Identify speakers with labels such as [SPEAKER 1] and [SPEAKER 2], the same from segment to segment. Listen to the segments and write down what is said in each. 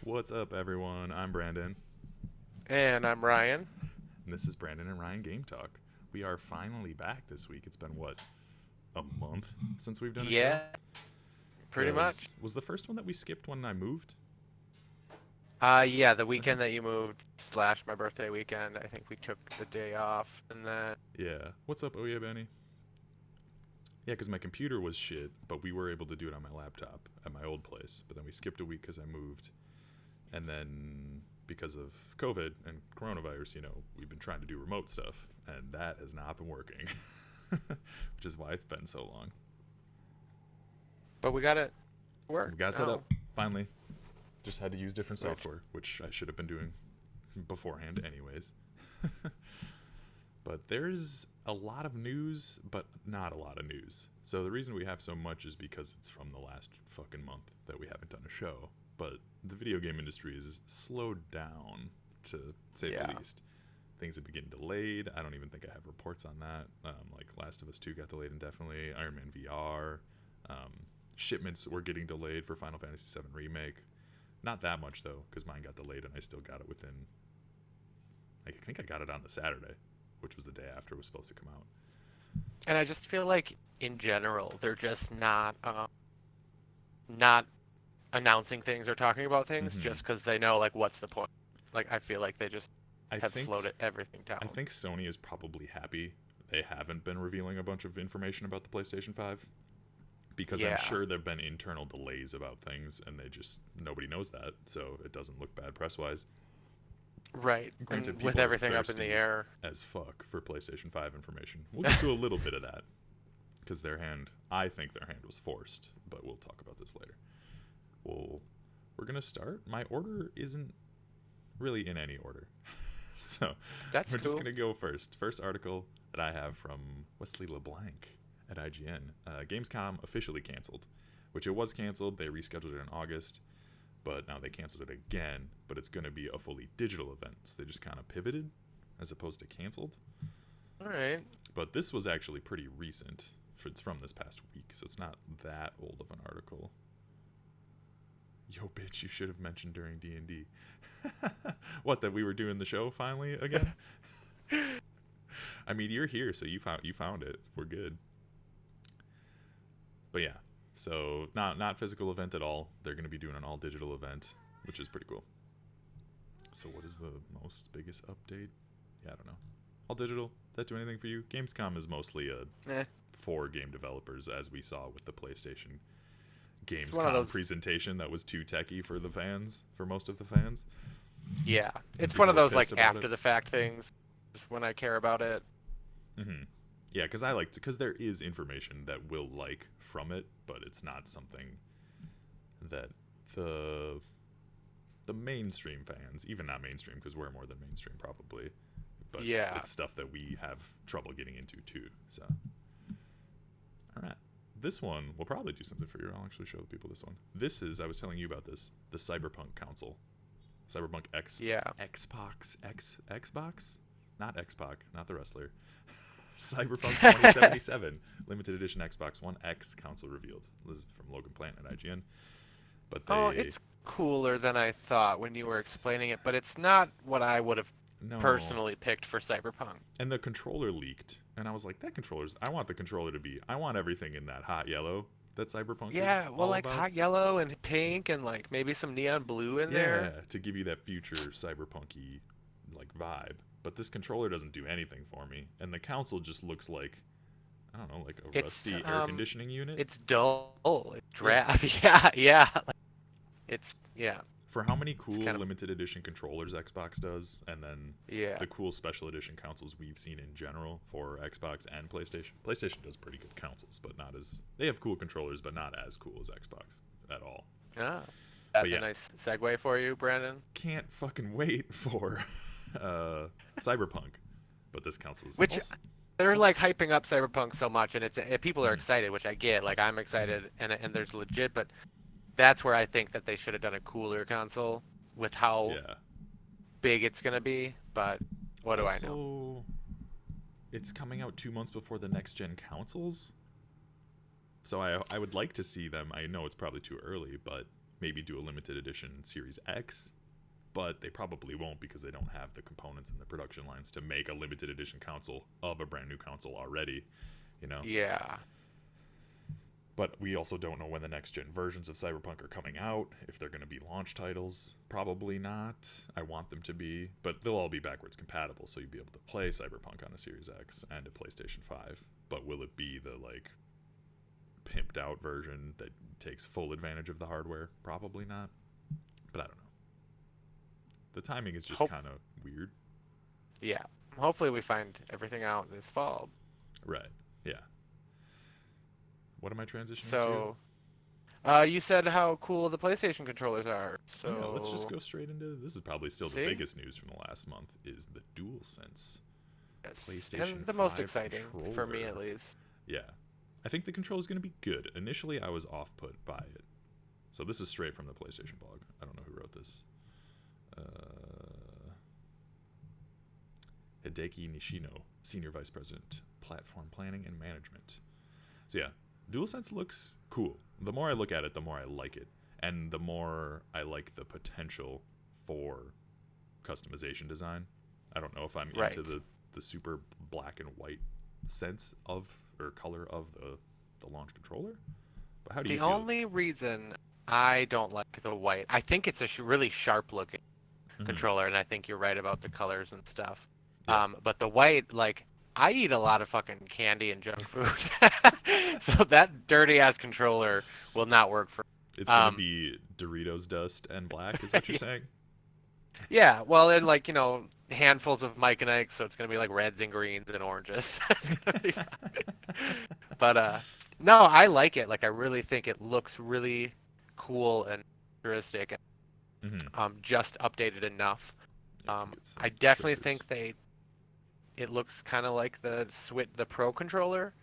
[SPEAKER 1] What's up, everyone? I'm Brandon,
[SPEAKER 2] And I'm Ryan.
[SPEAKER 1] and this is Brandon and Ryan Game Talk. We are finally back this week. It's been, what, a month since we've done a show?
[SPEAKER 2] Yeah, pretty much.
[SPEAKER 1] Because was the first one that we skipped when I moved?
[SPEAKER 2] Yeah, the
[SPEAKER 1] I think.
[SPEAKER 2] weekend that you moved slash my birthday weekend, I think we took the day off, and then
[SPEAKER 1] Yeah. What's up, Oh Yeah Benny? Yeah, because my computer was shit, but we were able to do it on my laptop at my old place. But then we skipped a week because I moved. And then because of COVID and coronavirus, we've been trying to do remote stuff, and that has not been working, which is why it's been so long.
[SPEAKER 2] but we got it to work
[SPEAKER 1] We got set up
[SPEAKER 2] now.
[SPEAKER 1] finally. Just had to use different
[SPEAKER 2] Which
[SPEAKER 1] software, which I should have been doing beforehand, anyways. But there's a lot of news, but not a lot of news. So the reason we have so much is because it's from the last fucking month that we haven't done a show. But the video game industry is slowed down, to say the
[SPEAKER 2] yeah,
[SPEAKER 1] least. Things have been getting delayed. I don't even think I have reports on that. Like Last of Us 2 got delayed indefinitely. Iron Man VR. Shipments were getting delayed for Final Fantasy VII Remake. Not that much though, because mine got delayed and I still got it within. I think I got it on the Saturday, which was the day after it was supposed to come out.
[SPEAKER 2] and I just feel like in general they're just not announcing things or talking about things
[SPEAKER 1] Hmm.
[SPEAKER 2] just because they know like what's the point. Like I feel like they just
[SPEAKER 1] I
[SPEAKER 2] have slowed
[SPEAKER 1] think
[SPEAKER 2] everything
[SPEAKER 1] I
[SPEAKER 2] down.
[SPEAKER 1] think Sony is probably happy they haven't been revealing a bunch of information about the PlayStation 5, because I'm
[SPEAKER 2] Yeah,
[SPEAKER 1] sure there've been internal delays about things and they just nobody knows that, so it doesn't look bad press wise.
[SPEAKER 2] right.
[SPEAKER 1] Granted,
[SPEAKER 2] And with
[SPEAKER 1] people are
[SPEAKER 2] everything up in the
[SPEAKER 1] thirsty
[SPEAKER 2] air,
[SPEAKER 1] as fuck for PlayStation 5 information. We'll get to a little bit of that because I think their hand was forced, but we'll talk about this later. Well, we're gonna start. My order isn't really in any order, so
[SPEAKER 2] that's
[SPEAKER 1] we're just
[SPEAKER 2] cool.
[SPEAKER 1] gonna go first. First article that I have from Wesley LeBlanc at IGN. Gamescom officially canceled, which it was canceled. They rescheduled it in August, but now they canceled it again. But it's going to be a fully digital event, so they just kind of pivoted as opposed to canceled.
[SPEAKER 2] All right.
[SPEAKER 1] But this was actually pretty recent. It's from this past week, so it's not that old of an article. Yo, bitch, you should have mentioned during D&D. What, that we were doing the show finally again? I mean, you're here, so you found it. We're good. But yeah, so not physical event at all. They're going to be doing an all digital event, which is pretty cool. So what is the most biggest update? Yeah, I don't know. All digital. That do anything for you? Gamescom is mostly a
[SPEAKER 2] Eh,
[SPEAKER 1] for game developers, as we saw with the PlayStation
[SPEAKER 2] it's one of
[SPEAKER 1] Gamescom
[SPEAKER 2] those.
[SPEAKER 1] presentation that was too techy for the fans, for most of the fans,
[SPEAKER 2] Yeah,
[SPEAKER 1] and
[SPEAKER 2] it's one
[SPEAKER 1] people
[SPEAKER 2] of
[SPEAKER 1] were
[SPEAKER 2] those
[SPEAKER 1] pissed
[SPEAKER 2] like
[SPEAKER 1] about it.
[SPEAKER 2] after the fact things is when I care about it.
[SPEAKER 1] Hmm. Yeah, because I like to, because there is information that we'll like from it, but it's not something that the the mainstream fans, even not mainstream because we're more than mainstream probably, but
[SPEAKER 2] Yeah.
[SPEAKER 1] it's stuff that we have trouble getting into too. So, all right, this one will probably do something for you. I'll actually show the people this one. This is, I was telling you about this, the Cyberpunk console, Cyberpunk X,
[SPEAKER 2] Yeah.
[SPEAKER 1] Xbox, not Xbox, not the wrestler. Cyberpunk 2077 limited edition Xbox One X console revealed. This is from Logan Plant at IGN. But
[SPEAKER 2] Oh,
[SPEAKER 1] they,
[SPEAKER 2] it's cooler than I thought when you were
[SPEAKER 1] it's
[SPEAKER 2] explaining it, but it's not what I would have
[SPEAKER 1] no,
[SPEAKER 2] personally picked for Cyberpunk.
[SPEAKER 1] and the controller leaked, and I was like, that controller's. I want the controller to be. I want everything in that hot yellow that Cyberpunk
[SPEAKER 2] Yeah,
[SPEAKER 1] is
[SPEAKER 2] well,
[SPEAKER 1] all
[SPEAKER 2] like
[SPEAKER 1] about.
[SPEAKER 2] hot yellow and pink and like maybe some neon blue in
[SPEAKER 1] Yeah,
[SPEAKER 2] there.
[SPEAKER 1] to give you that future cyberpunky like vibe. But this controller doesn't do anything for me, and the console just looks like, I don't know, like a
[SPEAKER 2] It's
[SPEAKER 1] rusty air conditioning unit.
[SPEAKER 2] it's dull, it's
[SPEAKER 1] Yeah.
[SPEAKER 2] drab. Yeah, yeah. Like, yeah,
[SPEAKER 1] For how many
[SPEAKER 2] it's
[SPEAKER 1] cool
[SPEAKER 2] kind of
[SPEAKER 1] limited edition controllers Xbox does, and then
[SPEAKER 2] yeah.
[SPEAKER 1] the cool special edition consoles we've seen in general for Xbox and PlayStation. PlayStation does pretty good consoles, but not as, they have cool controllers, but not as cool as Xbox at all.
[SPEAKER 2] Ah,
[SPEAKER 1] But
[SPEAKER 2] that's a
[SPEAKER 1] yeah,
[SPEAKER 2] nice segue for you, Brandon.
[SPEAKER 1] can't fucking wait for Cyberpunk. But this console is
[SPEAKER 2] Which they're like
[SPEAKER 1] also
[SPEAKER 2] hyping up Cyberpunk so much, and people are
[SPEAKER 1] mhm,
[SPEAKER 2] excited, which I get. Like I'm
[SPEAKER 1] mhm.
[SPEAKER 2] excited, and there's legit, but that's where I think that they should have done a cooler console with how
[SPEAKER 1] Yeah.
[SPEAKER 2] big it's gonna be. But what do I know?
[SPEAKER 1] Also, it's coming out 2 months before the next gen consoles, so I would like to see them. I know it's probably too early, but maybe do a limited edition Series X, but they probably won't because they don't have the components and the production lines to make a limited edition console of a brand new console already, you know?
[SPEAKER 2] Yeah.
[SPEAKER 1] But we also don't know when the next gen versions of Cyberpunk are coming out, if they're going to be launch titles. Probably not. I want them to be, but they'll all be backwards compatible, so you'll be able to play Cyberpunk on a Series X and a PlayStation 5. But will it be the, like, pimped out version that takes full advantage of the hardware? Probably not. But I don't know. The timing is just kind of weird.
[SPEAKER 2] Yeah. Hopefully we find everything out this fall.
[SPEAKER 1] Right. Yeah. What am I transitioning
[SPEAKER 2] So, you said how cool the PlayStation controllers are. So
[SPEAKER 1] yeah, let's just go straight into this. Is probably still the biggest news from the last month is the Dualsense PlayStation
[SPEAKER 2] and the
[SPEAKER 1] 5
[SPEAKER 2] most exciting
[SPEAKER 1] controller.
[SPEAKER 2] for me at least.
[SPEAKER 1] Yeah, I think the control is going to be good. Initially, I was off put by it. So this is straight from the PlayStation blog. I don't know who wrote this. Hideki Nishino, Senior Vice President, Platform Planning and Management. So yeah, DualSense looks cool. The more I look at it, the more I like it. And the more I like the potential for customization design. I don't know if I'm into the super black and white sense of, or color of the launch controller. But how do you feel?
[SPEAKER 2] The only reason I don't like the white, I think it's a really sharp looking controller, and I think you're right about the colors and stuff.
[SPEAKER 1] Yeah.
[SPEAKER 2] But the white, like, I eat a lot of fucking candy and junk food, so that dirty ass controller will not work for.
[SPEAKER 1] It's gonna be Doritos dust and black, is what you're saying?
[SPEAKER 2] Yeah, well, and like, you know, handfuls of Mike and Ike, so it's gonna be like reds and greens and oranges. It's gonna be fine. But no, I like it. Like, I really think it looks really cool and futuristic, and just updated enough. I definitely think it looks kind of like the Pro controller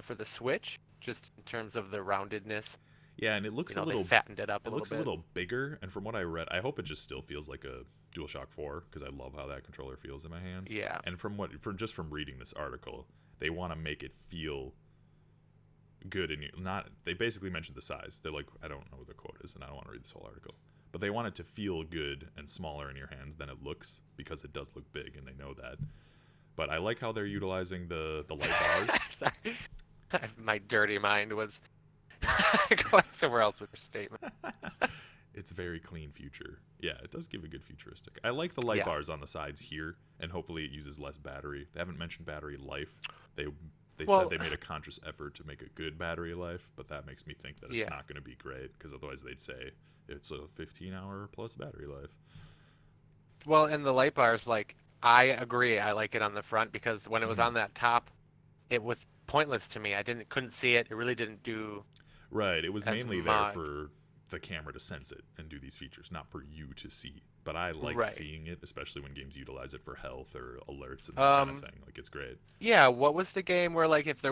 [SPEAKER 2] for the Switch, just in terms of the roundedness.
[SPEAKER 1] Yeah, and it looks
[SPEAKER 2] You know,
[SPEAKER 1] they
[SPEAKER 2] fattened it up a
[SPEAKER 1] It looks
[SPEAKER 2] little
[SPEAKER 1] a
[SPEAKER 2] bit.
[SPEAKER 1] little bigger, and from what I read, I hope it just still feels like a DualShock 4 because I love how that controller feels in my hands.
[SPEAKER 2] Yeah.
[SPEAKER 1] And from reading this article, they want to make it feel good in they basically mentioned the size. They're like, I don't know what the quote is, and I don't want to read this whole article. But they want it to feel good and smaller in your hands than it looks because it does look big, and they know that. But I like how they're utilizing the light bars.
[SPEAKER 2] Sorry. My dirty mind was going somewhere else with your statement.
[SPEAKER 1] It's a very clean future. Yeah, it does give a good futuristic. I like the light bars on the sides here, and hopefully it uses less battery. They haven't mentioned battery life. They said they made a conscious effort to make a good battery life, but that makes me think that it's not going to be great, because otherwise they'd say it's a 15-hour plus battery life.
[SPEAKER 2] Well, and the light bars, like, I agree. I like it on the front because when it was on that top, it was pointless to me. I couldn't see it. It really didn't do.
[SPEAKER 1] Right. It was mainly there for the camera to sense it and do these features, not for you to see. But I like seeing it, especially when games utilize it for health or alerts and that kind of thing. Like, it's great.
[SPEAKER 2] Yeah. What was the game where, like, if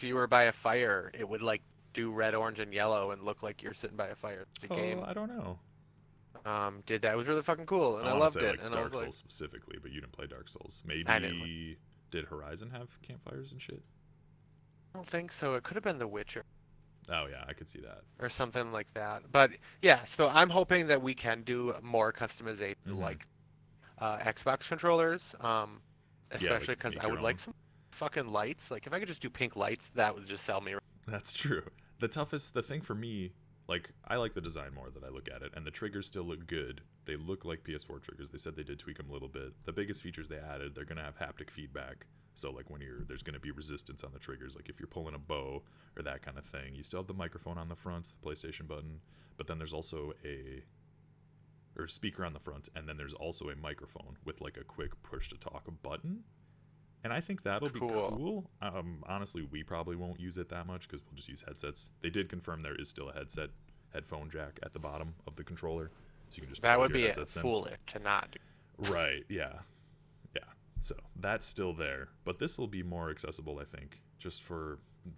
[SPEAKER 2] you were by a fire, it would, like, do red, orange, and yellow and look like you're sitting by a fire? It's a game.
[SPEAKER 1] I don't know.
[SPEAKER 2] Did that. It was really fucking cool, and I
[SPEAKER 1] loved
[SPEAKER 2] it.
[SPEAKER 1] Like
[SPEAKER 2] and
[SPEAKER 1] Dark
[SPEAKER 2] I was
[SPEAKER 1] Souls specifically, but you didn't play Dark Souls.
[SPEAKER 2] I
[SPEAKER 1] Maybe did Horizon have campfires and shit?
[SPEAKER 2] don't think so. It could have been The Witcher
[SPEAKER 1] Oh yeah, I could see that.
[SPEAKER 2] or something like that. But yeah, so I'm hoping that we can do more customization, like Xbox controllers, especially because I would like some fucking lights. Like, if I could just do pink lights, that would just sell me.
[SPEAKER 1] That's true. The thing for me, like, I like the design more that I look at it, and the triggers still look good. They look like PS4 triggers. They said they did tweak them a little bit. The biggest features they added, they're going to have haptic feedback. So, like, there's going to be resistance on the triggers. Like, if you're pulling a bow or that kind of thing, you still have the microphone on the front, the PlayStation button, but then there's also a speaker on the front, and then there's also a microphone with, like, a quick push-to-talk button. And I think that'll be cool. Honestly, we probably won't use it that much because we'll just use headsets. They did confirm there is still a headphone jack at the bottom of the controller, so you can just.
[SPEAKER 2] That would be foolish to not do.
[SPEAKER 1] Right? Yeah. So that's still there, but this will be more accessible, I think, just for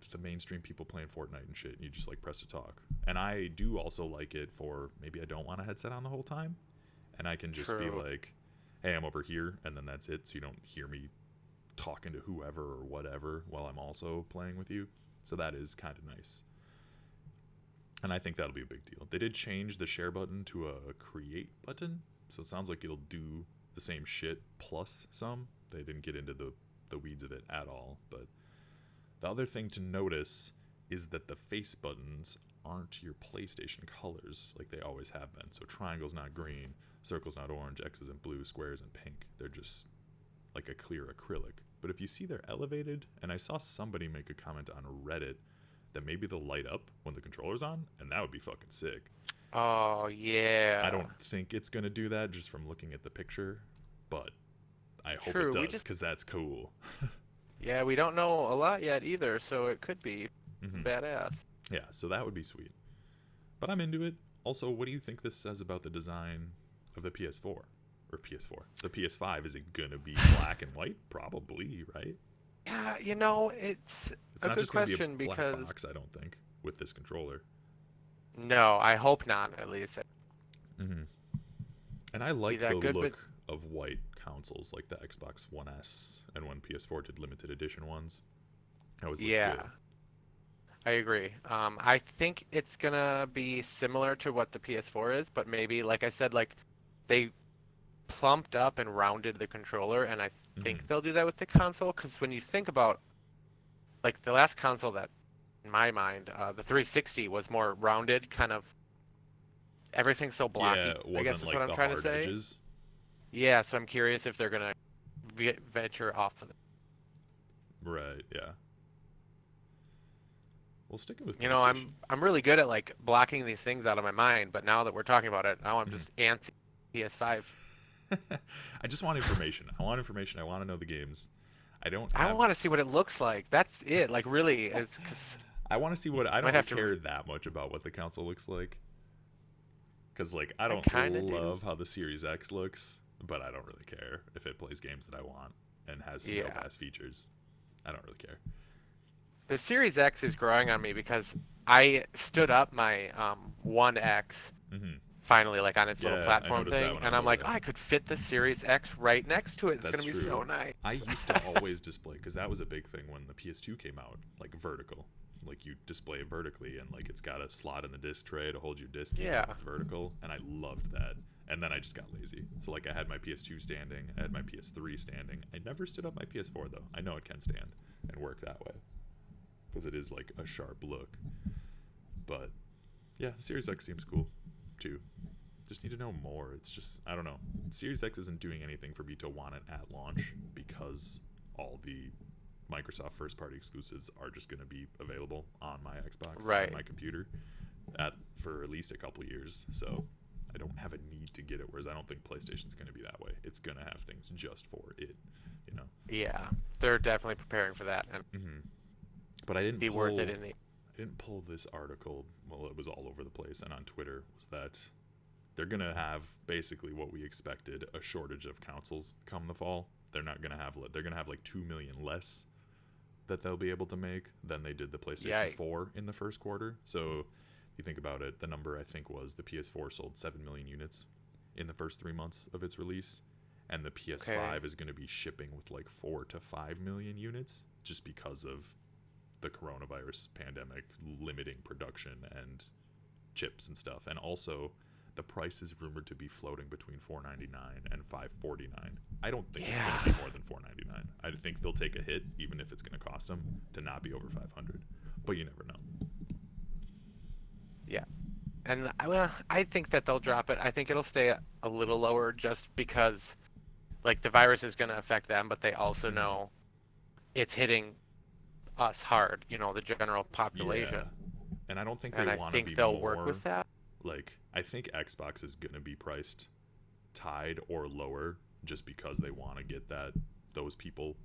[SPEAKER 1] the mainstream people playing Fortnite and shit. You just, like, press to talk, and I do also like it for maybe I don't want a headset on the whole time, and I can just be like, "Hey, I'm over here," and then that's it. So you don't hear me talking to whoever or whatever while I'm also playing with you. So that is kind of nice. And I think that'll be a big deal. They did change the share button to a create button, so it sounds like it'll do the same shit plus some. They didn't get into the weeds of it at all. But the other thing to notice is that the face buttons aren't your PlayStation colors like they always have been. So triangle's not green, circle's not orange, X isn't blue, square isn't pink. They're just like a clear acrylic. But if you see they're elevated, and I saw somebody make a comment on Reddit that maybe they'll light up when the controller's on, and that would be fucking sick.
[SPEAKER 2] Oh yeah.
[SPEAKER 1] I don't think it's gonna do that just from looking at the picture, but I hope
[SPEAKER 2] True,
[SPEAKER 1] it
[SPEAKER 2] we
[SPEAKER 1] does
[SPEAKER 2] just
[SPEAKER 1] because that's cool.
[SPEAKER 2] yeah, we don't know a lot yet either, so it could be
[SPEAKER 1] Hmm.
[SPEAKER 2] badass.
[SPEAKER 1] Yeah, so that would be sweet. But I'm into it. Also, what do you think this says about the design of the PS4? Or PS4. The PS5, is it gonna be black and white? Probably, right?
[SPEAKER 2] Yeah, it's
[SPEAKER 1] It's
[SPEAKER 2] a
[SPEAKER 1] not
[SPEAKER 2] good
[SPEAKER 1] just gonna be a
[SPEAKER 2] question
[SPEAKER 1] black
[SPEAKER 2] because
[SPEAKER 1] box, I don't think, with this controller.
[SPEAKER 2] no, I hope not at least.
[SPEAKER 1] Hmm. And I
[SPEAKER 2] Be
[SPEAKER 1] like
[SPEAKER 2] that
[SPEAKER 1] the
[SPEAKER 2] good, but
[SPEAKER 1] look of white consoles, like the Xbox One S, and when PS4 did limited edition ones. That always looked
[SPEAKER 2] yeah,
[SPEAKER 1] good.
[SPEAKER 2] I agree. I think it's gonna be similar to what the PS4 is, but maybe, like I said, like they plumped up and rounded the controller, and I
[SPEAKER 1] Hmm.
[SPEAKER 2] think they'll do that with the console. Because when you think about like the last console that, in my mind, the 360 was more rounded, kind of everything's so
[SPEAKER 1] Yeah,
[SPEAKER 2] blocky.
[SPEAKER 1] it
[SPEAKER 2] I guess
[SPEAKER 1] wasn't
[SPEAKER 2] is what
[SPEAKER 1] like
[SPEAKER 2] I'm
[SPEAKER 1] the
[SPEAKER 2] trying to
[SPEAKER 1] hard
[SPEAKER 2] say.
[SPEAKER 1] edges.
[SPEAKER 2] Yeah, so I'm curious if they're gonna venture off of it.
[SPEAKER 1] Right, yeah. Well, sticking with
[SPEAKER 2] You know,
[SPEAKER 1] PlayStation.
[SPEAKER 2] I'm really good at like blocking these things out of my mind, but now that we're talking about it, now I'm
[SPEAKER 1] Mhm.
[SPEAKER 2] just antsy. PS5.
[SPEAKER 1] I just want information. I want information. I want to know the games. I don't
[SPEAKER 2] I
[SPEAKER 1] have.
[SPEAKER 2] want to see what it looks like. That's it. Like really, it's because
[SPEAKER 1] I want to see what. I
[SPEAKER 2] might
[SPEAKER 1] don't
[SPEAKER 2] have to.
[SPEAKER 1] care that much about what the console looks like. Because, like, I
[SPEAKER 2] I
[SPEAKER 1] don't
[SPEAKER 2] kind of do.
[SPEAKER 1] love how the Series X looks, but I don't really care if it plays games that I want and has some dope
[SPEAKER 2] Yeah,
[SPEAKER 1] ass features. I don't really care.
[SPEAKER 2] the Series X is growing on me because I stood up my One X
[SPEAKER 1] Hmm.
[SPEAKER 2] finally, like on its little
[SPEAKER 1] Yeah, I
[SPEAKER 2] platform
[SPEAKER 1] noticed that
[SPEAKER 2] thing,
[SPEAKER 1] when I
[SPEAKER 2] and
[SPEAKER 1] was
[SPEAKER 2] I'm
[SPEAKER 1] over
[SPEAKER 2] like,
[SPEAKER 1] there.
[SPEAKER 2] I could fit the Series X right next to it. It's
[SPEAKER 1] That's
[SPEAKER 2] gonna be so
[SPEAKER 1] true.
[SPEAKER 2] nice.
[SPEAKER 1] I used to always display because that was a big thing when the PS2 came out, like vertical. Like you display it vertically, and like it's got a slot in the disc tray to hold your disc even
[SPEAKER 2] Yeah,
[SPEAKER 1] if it's vertical, and I loved that. And then I just got lazy. So like I had my PS2 standing, I had my PS3 standing. I never stood up my PS4 though. I know it can stand and work that way because it is like a sharp look. But yeah, the Series X seems cool too. Just need to know more. It's just I don't know. Series X isn't doing anything for me to want it at launch because all the Microsoft first party exclusives are just going to be available on my Xbox and
[SPEAKER 2] right.
[SPEAKER 1] my computer at for at least a couple years. So I don't have a need to get it, whereas I don't think PlayStation's going to be that way. It's going to have things just for it, you know.
[SPEAKER 2] Yeah, they're definitely preparing for that and
[SPEAKER 1] Hmm. But I didn't
[SPEAKER 2] be worth it
[SPEAKER 1] pull
[SPEAKER 2] in the.
[SPEAKER 1] this article. Well, it was all over the place and on Twitter. Was that they're gonna have basically what we expected, a shortage of consoles come the fall. They're not gonna have. They're gonna have like 2 million less that they'll be able to make than they did the PlayStation
[SPEAKER 2] Yeah.
[SPEAKER 1] 4 in the first quarter. So if you think about it, the number I think was the PS4 sold 7 million units in the first 3 months of its release, and the
[SPEAKER 2] Okay.
[SPEAKER 1] PS5 is going to be shipping with like 4 to 5 million units just because of the coronavirus pandemic limiting production and chips and stuff. And also the price is rumored to be floating between 499 and 549. I don't think it's going
[SPEAKER 2] Yeah.
[SPEAKER 1] to be more than 499. I think they'll take a hit even if it's going to cost them to not be over 500. But you never know.
[SPEAKER 2] Yeah. And well, I think that they'll drop it. I think it'll stay a little lower just because like the virus is going to affect them, but they also
[SPEAKER 1] Hmm.
[SPEAKER 2] know it's hitting us hard, the general
[SPEAKER 1] Yeah.
[SPEAKER 2] population.
[SPEAKER 1] And I don't think they
[SPEAKER 2] And I
[SPEAKER 1] want to
[SPEAKER 2] think
[SPEAKER 1] be
[SPEAKER 2] they'll work
[SPEAKER 1] more
[SPEAKER 2] with that.
[SPEAKER 1] like I think Xbox is going to be priced tied or lower just because they want to get those people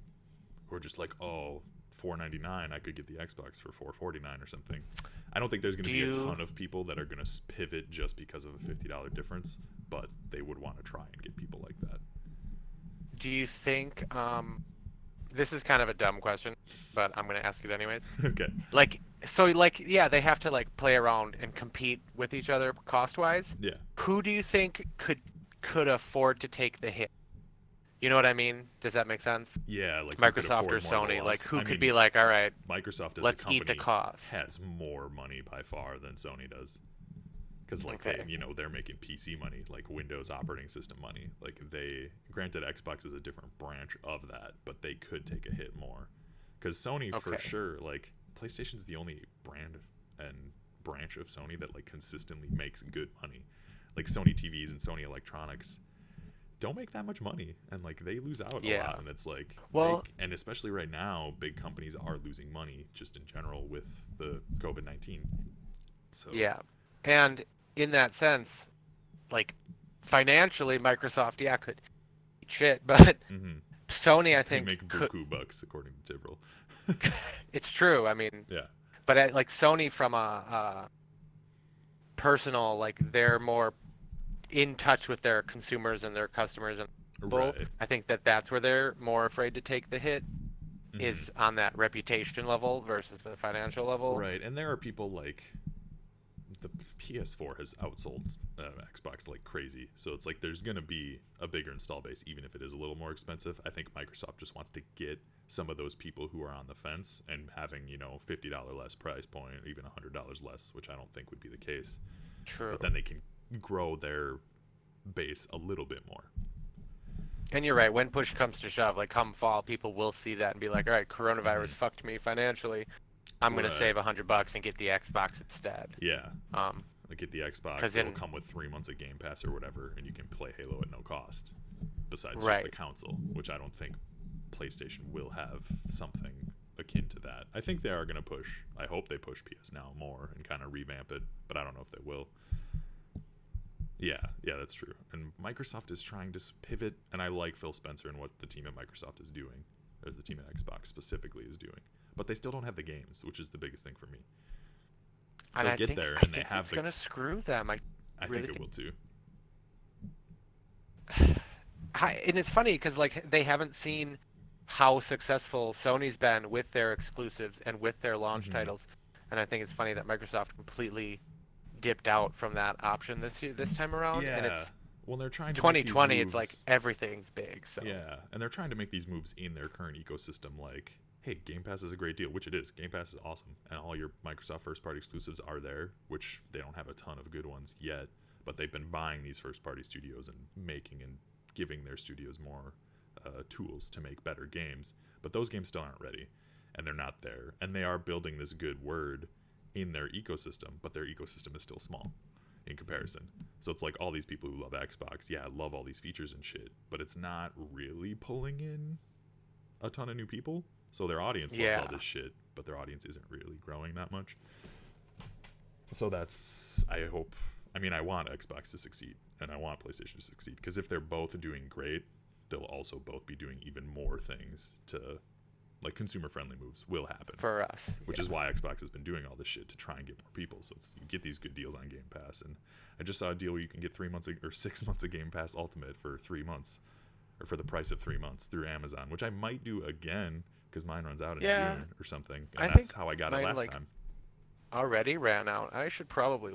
[SPEAKER 1] who are just like, oh, 499, I could get the Xbox for 449 or something. I don't think there's going to
[SPEAKER 2] Do
[SPEAKER 1] be a
[SPEAKER 2] you
[SPEAKER 1] ton of people that are going to pivot just because of a $50 difference, but they would want to try and get people like that.
[SPEAKER 2] do you think this is kind of a dumb question, but I'm going to ask it anyways.
[SPEAKER 1] Okay.
[SPEAKER 2] Like so like yeah, they have to like play around and compete with each other cost-wise.
[SPEAKER 1] Yeah.
[SPEAKER 2] Who do you think could afford to take the hit? You know what I mean? Does that make sense?
[SPEAKER 1] Yeah, like who could
[SPEAKER 2] Microsoft or
[SPEAKER 1] afford more of a
[SPEAKER 2] Sony, like
[SPEAKER 1] loss?
[SPEAKER 2] who
[SPEAKER 1] I
[SPEAKER 2] could
[SPEAKER 1] mean,
[SPEAKER 2] be like, all right,
[SPEAKER 1] Microsoft as a
[SPEAKER 2] let's eat the
[SPEAKER 1] company
[SPEAKER 2] cost.
[SPEAKER 1] has more money by far than Sony does. Because like
[SPEAKER 2] Okay.
[SPEAKER 1] they're making PC money, like Windows operating system money. Like they, granted, Xbox is a different branch of that, but they could take a hit more. Because Sony for
[SPEAKER 2] Okay.
[SPEAKER 1] sure, like PlayStation's the only brand and branch of Sony that like consistently makes good money. Like Sony TVs and Sony electronics don't make that much money, and like they lose out a
[SPEAKER 2] Yeah.
[SPEAKER 1] lot. And it's like
[SPEAKER 2] Well,
[SPEAKER 1] big, and especially right now, big companies are losing money just in general with the COVID-19. So
[SPEAKER 2] yeah. And in that sense, like financially, Microsoft, yeah, could eat shit, but
[SPEAKER 1] mhm.
[SPEAKER 2] Sony, I
[SPEAKER 1] They
[SPEAKER 2] think,
[SPEAKER 1] make
[SPEAKER 2] could.
[SPEAKER 1] buku bucks according to Tibril.
[SPEAKER 2] It's true. I mean,
[SPEAKER 1] Yeah.
[SPEAKER 2] but like Sony, from a personal, like they're more in touch with their consumers and their customers and people.
[SPEAKER 1] Right.
[SPEAKER 2] I think that that's where they're more afraid to take the hit,
[SPEAKER 1] Hmm.
[SPEAKER 2] is on that reputation level versus the financial level.
[SPEAKER 1] Right. And there are people like the PS4 has outsold Xbox like crazy. So it's like there's going to be a bigger install base, even if it is a little more expensive. I think Microsoft just wants to get some of those people who are on the fence and having, $50 less price point, even $100 less, which I don't think would be the case.
[SPEAKER 2] True.
[SPEAKER 1] But then they can grow their base a little bit more.
[SPEAKER 2] And you're right. When push comes to shove, like come fall, people will see that and be like, "All right, coronavirus
[SPEAKER 1] Hmm.
[SPEAKER 2] fucked me financially. I'm gonna
[SPEAKER 1] Right.
[SPEAKER 2] save $100 and get the Xbox instead."
[SPEAKER 1] Yeah.
[SPEAKER 2] Um,
[SPEAKER 1] Like get the Xbox,
[SPEAKER 2] because
[SPEAKER 1] it'll
[SPEAKER 2] in
[SPEAKER 1] come with 3 months of Game Pass or whatever, and you can play Halo at no cost. Besides just the
[SPEAKER 2] right,
[SPEAKER 1] console, which I don't think PlayStation will have something akin to that. I think they are going to push. I hope they push PS Now more and kind of revamp it, but I don't know if they will. Yeah, yeah, that's true. And Microsoft is trying to pivot, and I like Phil Spencer and what the team at Microsoft is doing, or the team at Xbox specifically is doing. But they still don't have the games, which is the biggest thing for me.
[SPEAKER 2] and
[SPEAKER 1] They'll
[SPEAKER 2] I
[SPEAKER 1] get
[SPEAKER 2] think
[SPEAKER 1] there,
[SPEAKER 2] I
[SPEAKER 1] and they
[SPEAKER 2] think
[SPEAKER 1] have
[SPEAKER 2] it's
[SPEAKER 1] the.
[SPEAKER 2] gonna screw them. I
[SPEAKER 1] I think
[SPEAKER 2] really
[SPEAKER 1] it
[SPEAKER 2] think.
[SPEAKER 1] will too.
[SPEAKER 2] And it's funny because like they haven't seen how successful Sony's been with their exclusives and with their launch
[SPEAKER 1] Hmm.
[SPEAKER 2] titles, and I think it's funny that Microsoft completely dipped out from that option this time around, and
[SPEAKER 1] Yeah.
[SPEAKER 2] it's
[SPEAKER 1] Well, they're trying to make these
[SPEAKER 2] 2020. It's like
[SPEAKER 1] moves.
[SPEAKER 2] everything's big. So
[SPEAKER 1] Yeah, and they're trying to make these moves in their current ecosystem. Like, hey, Game Pass is a great deal, which it is. Game Pass is awesome, and all your Microsoft first-party exclusives are there, which they don't have a ton of good ones yet. But they've been buying these first-party studios and making and giving their studios more tools to make better games. But those games still aren't ready, and they're not there. And they are building this good word in their ecosystem, but their ecosystem is still small in comparison. So it's like all these people who love Xbox, yeah, love all these features and shit, but it's not really pulling in a ton of new people. So their audience loves all
[SPEAKER 2] yeah,
[SPEAKER 1] this shit, but their audience isn't really growing that much. So that's, I hope, I mean, I want Xbox to succeed and I want PlayStation to succeed because if they're both doing great, they'll also both be doing even more things to, like, consumer friendly moves will happen,
[SPEAKER 2] for us.
[SPEAKER 1] which
[SPEAKER 2] Yeah.
[SPEAKER 1] is why Xbox has been doing all this shit to try and get more people. So it's, you get these good deals on Game Pass, and I just saw a deal where you can get 3 months or 6 months of Game Pass Ultimate for 3 months, or for the price of 3 months through Amazon, which I might do again because mine runs out in
[SPEAKER 2] Yeah,
[SPEAKER 1] June or something, and
[SPEAKER 2] I
[SPEAKER 1] that's
[SPEAKER 2] think
[SPEAKER 1] how I got it
[SPEAKER 2] mine
[SPEAKER 1] last
[SPEAKER 2] like
[SPEAKER 1] time.
[SPEAKER 2] already ran out. I should probably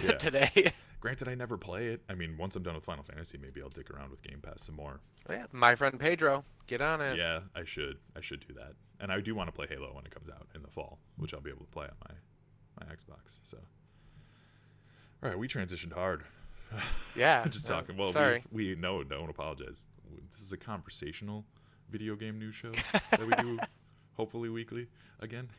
[SPEAKER 1] Yeah.
[SPEAKER 2] today.
[SPEAKER 1] Granted, I never play it. I mean, once I'm done with Final Fantasy, maybe I'll dick around with Game Pass some more.
[SPEAKER 2] Yeah, my friend Pedro, get on it.
[SPEAKER 1] Yeah, I should. I should do that. And I do want to play Halo when it comes out in the fall, which I'll be able to play on my Xbox. So, all right, we transitioned hard.
[SPEAKER 2] Yeah.
[SPEAKER 1] Just talking. Well,
[SPEAKER 2] Sorry.
[SPEAKER 1] we no, don't apologize. This is a conversational video game news show that we do, hopefully weekly again.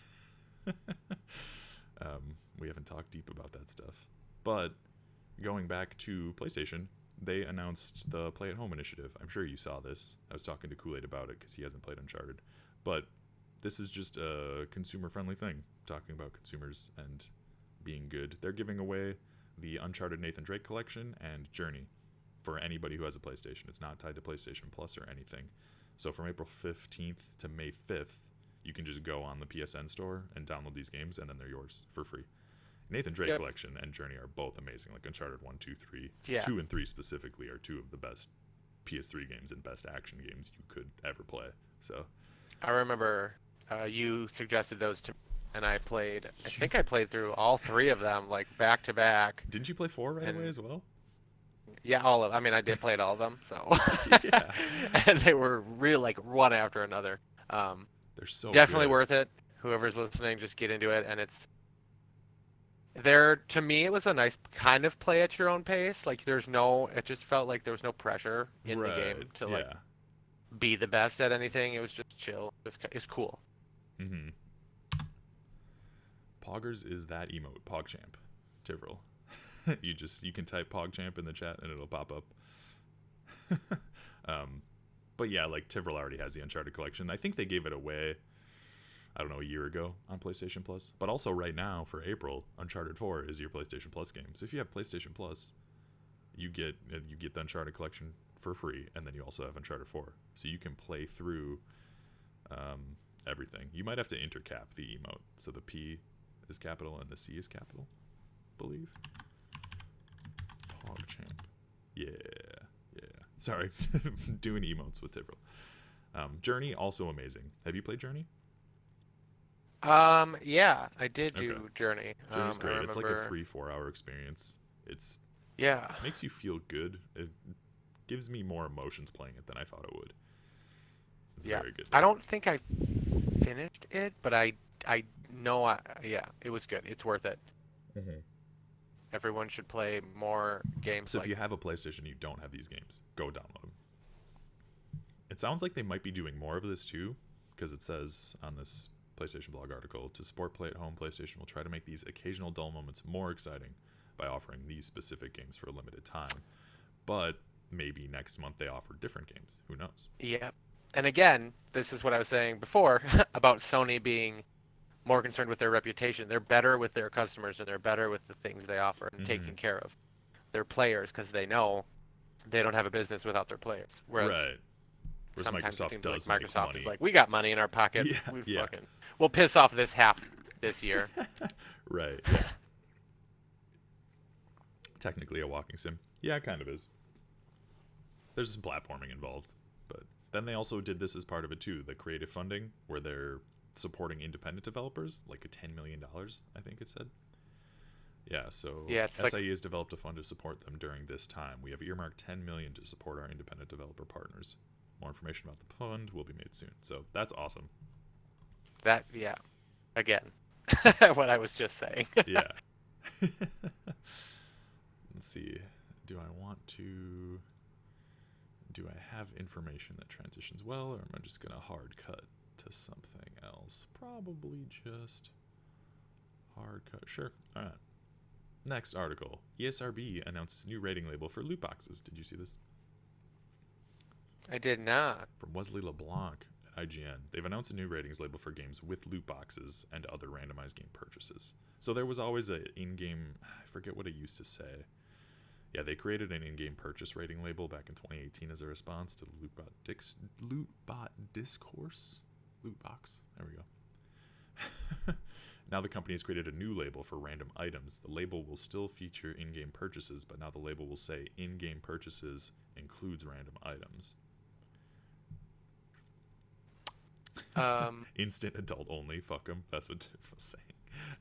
[SPEAKER 1] We haven't talked deep about that stuff, but going back to PlayStation, they announced the Play at Home initiative. I'm sure you saw this. I was talking to Kool-Aid about it because he hasn't played Uncharted, but this is just a consumer-friendly thing, talking about consumers and being good. They're giving away the Uncharted Nathan Drake collection and Journey for anybody who has a PlayStation. It's not tied to PlayStation Plus or anything. So from April 15th to May 5th, you can just go on the PSN store and download these games, and then they're yours for free. Nathan Drake
[SPEAKER 2] Yep.
[SPEAKER 1] collection and Journey are both amazing. Like Uncharted 1, 2, 3.
[SPEAKER 2] Yeah.
[SPEAKER 1] 2 and 3 specifically are two of the best PS3 games and best action games you could ever play. So,
[SPEAKER 2] I remember you suggested those to me, and I played. I think I played through all three of them like back to back.
[SPEAKER 1] didn't you play 4 right away
[SPEAKER 2] And
[SPEAKER 1] as well?
[SPEAKER 2] Yeah, all of. I mean, I did play all of them, so
[SPEAKER 1] Yeah,
[SPEAKER 2] and they were real like one after another. Um,
[SPEAKER 1] they're so
[SPEAKER 2] Definitely
[SPEAKER 1] good.
[SPEAKER 2] worth it. Whoever's listening, just get into it, and it's there. To me, it was a nice kind of play at your own pace. Like, there's no. It just felt like there was no pressure in the
[SPEAKER 1] Right.
[SPEAKER 2] game to like
[SPEAKER 1] Yeah.
[SPEAKER 2] be the best at anything. It was just chill. It's cool.
[SPEAKER 1] Mm-hmm. Poggers is that emote, PogChamp. Tivril. You can type PogChamp in the chat and it'll pop up. um, but yeah, like Tivril already has the Uncharted collection. I think they gave it away, I don't know, a year ago on PlayStation Plus. But also right now for April, Uncharted 4 is your PlayStation Plus game. So if you have PlayStation Plus, you get the Uncharted collection for free, and then you also have Uncharted 4, so you can play through everything. You might have to intercap the emote, so the P is capital and the C is capital, I believe. PogChamp. Yeah, yeah. Sorry, doing emotes with Tivril. Journey, also amazing. Have you played Journey?
[SPEAKER 2] Yeah, I did
[SPEAKER 1] Okay.
[SPEAKER 2] do Journey.
[SPEAKER 1] Journey's
[SPEAKER 2] I
[SPEAKER 1] great. It's like a
[SPEAKER 2] remember.
[SPEAKER 1] 3-4 hour experience. It's
[SPEAKER 2] Yeah.
[SPEAKER 1] makes you feel good. It gives me more emotions playing it than I thought it would. It's
[SPEAKER 2] Yeah.
[SPEAKER 1] very good.
[SPEAKER 2] I don't think I finished it, but I know yeah, it was good. It's worth it.
[SPEAKER 1] Mm-hmm.
[SPEAKER 2] Everyone should play more games
[SPEAKER 1] So if
[SPEAKER 2] like
[SPEAKER 1] you have a PlayStation, you don't have these games, go download them. It sounds like they might be doing more of this too, because it says on this PlayStation blog article, to support play at home, PlayStation will try to make these occasional dull moments more exciting by offering these specific games for a limited time. But maybe next month they offer different games. Who knows?
[SPEAKER 2] yeah. And again, this is what I was saying before about Sony being more concerned with their reputation. They're better with their customers and they're better with the things they offer and
[SPEAKER 1] Mm-hmm.
[SPEAKER 2] taking care of their players because they know they don't have a business without their players. Whereas
[SPEAKER 1] Right. Whereas
[SPEAKER 2] sometimes it
[SPEAKER 1] Microsoft
[SPEAKER 2] seems like
[SPEAKER 1] does make
[SPEAKER 2] Microsoft is
[SPEAKER 1] money.
[SPEAKER 2] like, we got money in our pocket.
[SPEAKER 1] Yeah,
[SPEAKER 2] We
[SPEAKER 1] yeah.
[SPEAKER 2] fucking we'll piss off this half this year.
[SPEAKER 1] Right, yeah. Technically a walking sim. Yeah, it kind of is. There's some platforming involved. But then they also did this as part of it too, the creative funding, where they're supporting independent developers, like a $10 million, I think it said. Yeah, so
[SPEAKER 2] Yeah, it's like
[SPEAKER 1] SIE has developed a fund to support them during this time. We have earmarked $10 million to support our independent developer partners. More information about the fund will be made soon. So that's awesome.
[SPEAKER 2] that. Yeah, again, what I was just saying.
[SPEAKER 1] Yeah. Let's see. Do I want to... Do I have information that transitions well, or am I just going to hard cut to something else? Probably just hard cut. Sure. All right. Next article. ESRB announces new rating label for loot boxes. Did you see this?
[SPEAKER 2] I did not.
[SPEAKER 1] From Wesley LeBlanc at IGN. They've announced a new ratings label for games with loot boxes and other randomized game purchases. So there was always an in-game... I forget what it used to say. Yeah, they created an in-game purchase rating label back in 2018 as a response to the Lootbot Discourse? Lootbox. There we go. Now the company has created a new label for random items. The label will still feature in-game purchases, but now the label will say in-game purchases includes random items. Instant adult only. Fuck them. That's what Tiff was saying.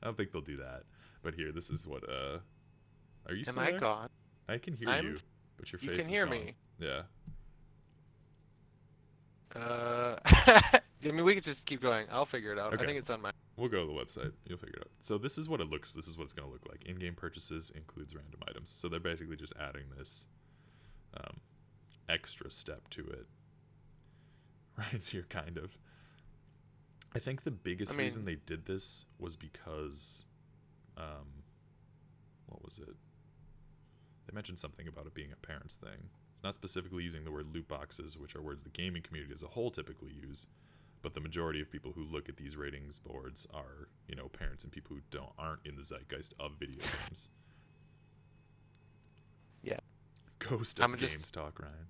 [SPEAKER 1] I don't think they'll do that. But here, this is what... Are you still
[SPEAKER 2] Am I
[SPEAKER 1] there?
[SPEAKER 2] gone?
[SPEAKER 1] I can hear you, but your face
[SPEAKER 2] You
[SPEAKER 1] is
[SPEAKER 2] can hear
[SPEAKER 1] gone.
[SPEAKER 2] me.
[SPEAKER 1] Yeah.
[SPEAKER 2] I mean, we could just keep going. I'll figure it out.
[SPEAKER 1] Okay.
[SPEAKER 2] I think it's on my.
[SPEAKER 1] We'll go to the website. You'll figure it out. So this is what it looks. This is what it's going to look like. In-game purchases includes random items. So they're basically just adding this extra step to it. Right here, kind of. I think the biggest reason they did this was because, what was it? They mentioned something about it being a parents thing. It's not specifically using the word loot boxes, which are words the gaming community as a whole typically use, but the majority of people who look at these ratings boards are, you know, parents and people who aren't in the zeitgeist of video games.
[SPEAKER 2] Yeah.
[SPEAKER 1] Ghost of Games Talk, Ryan.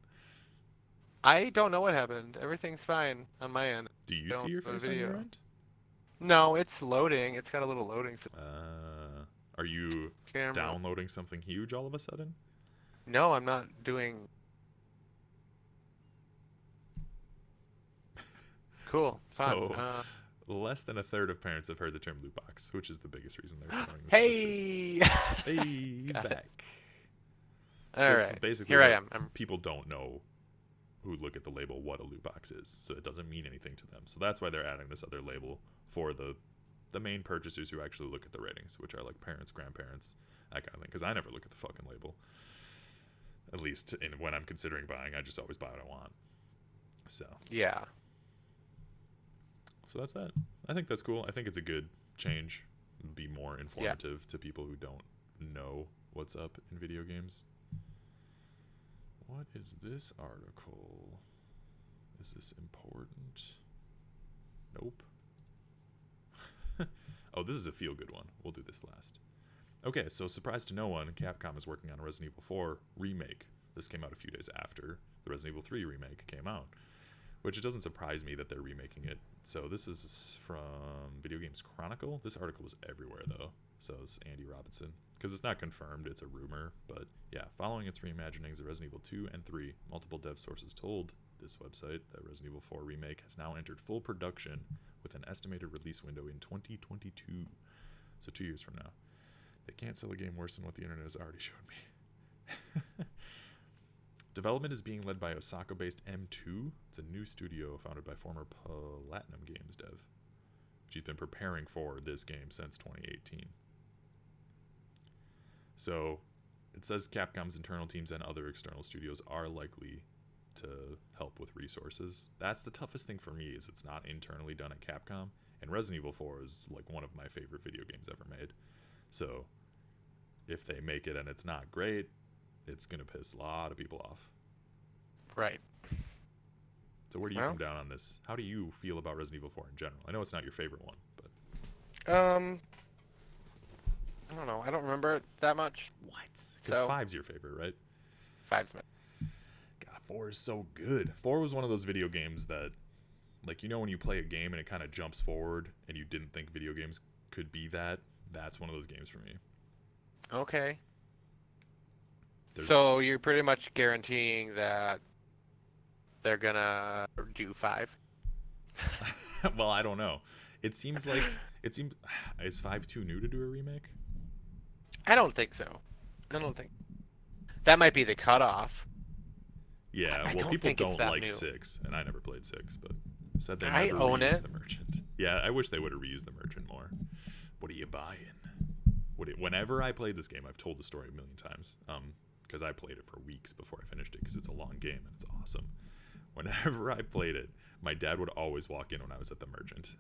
[SPEAKER 2] I don't know what happened. Everything's fine on my end.
[SPEAKER 1] Do you see your face on your end?
[SPEAKER 2] No, it's loading. It's got a little loading.
[SPEAKER 1] Are you downloading something huge all of a sudden?
[SPEAKER 2] No, I'm not doing. Cool.
[SPEAKER 1] So, less than a third of parents have heard the term loot box, which is the biggest reason they're throwing this.
[SPEAKER 2] Hey!
[SPEAKER 1] Hey, he's back.
[SPEAKER 2] All
[SPEAKER 1] So it's
[SPEAKER 2] right.
[SPEAKER 1] basically
[SPEAKER 2] Here I
[SPEAKER 1] that
[SPEAKER 2] am.
[SPEAKER 1] people don't know who look at the label what a loot box is, so it doesn't mean anything to them. So that's why they're adding this other label for the main purchasers who actually look at the ratings, which are like parents, grandparents, that kind of thing. Because I never look at the fucking label. At least when I'm considering buying, I just always buy what I want. So
[SPEAKER 2] Yeah.
[SPEAKER 1] so that's that. I think that's cool. I think it's a good change. Be more informative to people who don't know what's up in video games. What is this article? Is this important? Nope. Oh, this is a feel-good one. We'll do this last. Okay, so surprise to no one, Capcom is working on a Resident Evil 4 remake. This came out a few days after the Resident Evil 3 remake came out, which it doesn't surprise me that they're remaking it. So this is from Video Games Chronicle. This article was everywhere, though. So it's Andy Robinson. Because it's not confirmed, it's a rumor. But yeah, following its reimaginings of Resident Evil 2 and 3, multiple dev sources told this website that Resident Evil 4 remake has now entered full production with an estimated release window in 2022. So 2 years from now. They can't sell a game worse than what the internet has already showed me. Development is being led by Osaka-based M2. It's a new studio founded by former Platinum Games dev. She's been preparing for this game since 2018. So it says Capcom's internal teams and other external studios are likely to help with resources. That's the toughest thing for me, is it's not internally done at Capcom. And Resident Evil 4 is like one of my favorite video games ever made. So if they make it and it's not great, it's going to piss a lot of people off.
[SPEAKER 2] Right.
[SPEAKER 1] So where do you come down on this? How do you feel about Resident Evil 4 in general? I know it's not your favorite one, but...
[SPEAKER 2] I don't know. I don't remember it that much.
[SPEAKER 1] What? Because
[SPEAKER 2] So
[SPEAKER 1] 5's your favorite, right?
[SPEAKER 2] 5's my...
[SPEAKER 1] God, 4 is so good. 4 was one of those video games that, like, you know when you play a game and it kind of jumps forward and you didn't think video games could be that? That's one of those games for me.
[SPEAKER 2] Okay. So you're pretty much guaranteeing that they're gonna do 5?
[SPEAKER 1] Well, I don't know. It seems is 5 too new to do a remake?
[SPEAKER 2] I don't think so. I don't think that might be the cutoff.
[SPEAKER 1] Yeah,
[SPEAKER 2] I
[SPEAKER 1] well,
[SPEAKER 2] don't
[SPEAKER 1] people
[SPEAKER 2] think it's
[SPEAKER 1] don't
[SPEAKER 2] that
[SPEAKER 1] like
[SPEAKER 2] new.
[SPEAKER 1] 6, and I never played 6, but said they
[SPEAKER 2] I
[SPEAKER 1] never
[SPEAKER 2] own
[SPEAKER 1] reused
[SPEAKER 2] it.
[SPEAKER 1] the merchant. Yeah, I wish they would have reused the merchant more. What are you buying? Whenever I played this game, I've told the story a million times, because I played it for weeks before I finished it, because it's a long game and it's awesome. Whenever I played it, my dad would always walk in when I was at the merchant.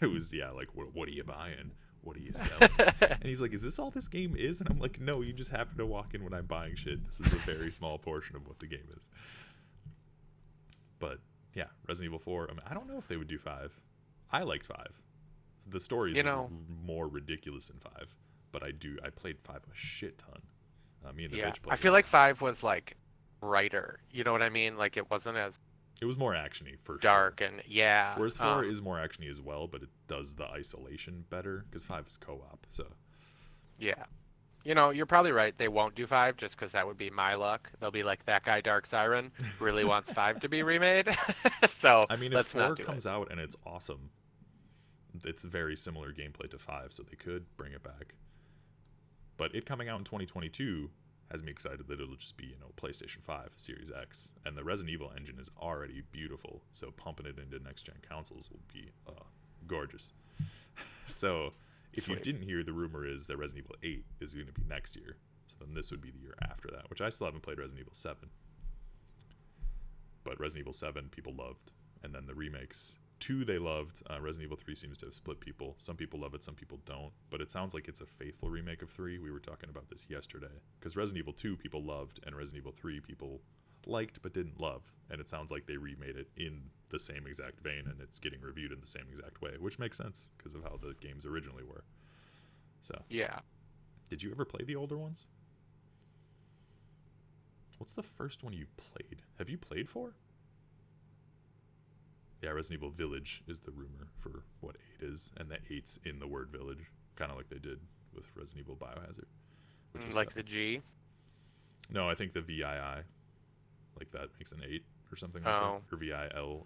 [SPEAKER 1] It was, yeah, like, what are you buying? What are you selling? And he's like, is this all this game is? And I'm like, no, you just happen to walk in when I'm buying shit. This is a very small portion of what the game is. But yeah, Resident Evil 4, I don't know if they would do 5. I liked 5. The story is more ridiculous in 5, but I played 5 a shit ton. Me and the bitch played.
[SPEAKER 2] I feel like 5 was like brighter. You know what I mean? Like it wasn't as
[SPEAKER 1] it was more actiony for
[SPEAKER 2] dark
[SPEAKER 1] sure.
[SPEAKER 2] And yeah.
[SPEAKER 1] Whereas 4 is more actiony as well, but it does the isolation better because 5 is co-op. So
[SPEAKER 2] yeah. You know, you're probably right. They won't do 5 just because that would be my luck. They'll be like, that guy Dark Siren really wants 5 to be remade. So
[SPEAKER 1] I mean, if 4 comes out and it's awesome, it's very similar gameplay to 5, so they could bring it back. But it coming out in 2022 has me excited that it'll just be, PlayStation 5, Series X. And the Resident Evil engine is already beautiful, so pumping it into next-gen consoles will be gorgeous. So if you didn't hear, the rumor is that Resident Evil 8 is going to be next year. So then this would be the year after that, which I still haven't played Resident Evil 7. But Resident Evil 7 people loved. And then the remakes, 2 they loved. Resident Evil 3 seems to have split people. Some people love it, some people don't. But it sounds like it's a faithful remake of 3. We were talking about this yesterday. Because Resident Evil 2 people loved, and Resident Evil 3 people liked but didn't love. And it sounds like they remade it in the same exact vein, and it's getting reviewed in the same exact way, which makes sense because of how the games originally were. So
[SPEAKER 2] yeah.
[SPEAKER 1] Did you ever play the older ones? What's the first one you've played? Have you played 4? Yeah, Resident Evil Village is the rumor for what 8 is, and that 8's in the word village, kind of like they did with Resident Evil Biohazard.
[SPEAKER 2] Like the G?
[SPEAKER 1] No, I think the VII, like that makes an 8 or something like that. Or VIL.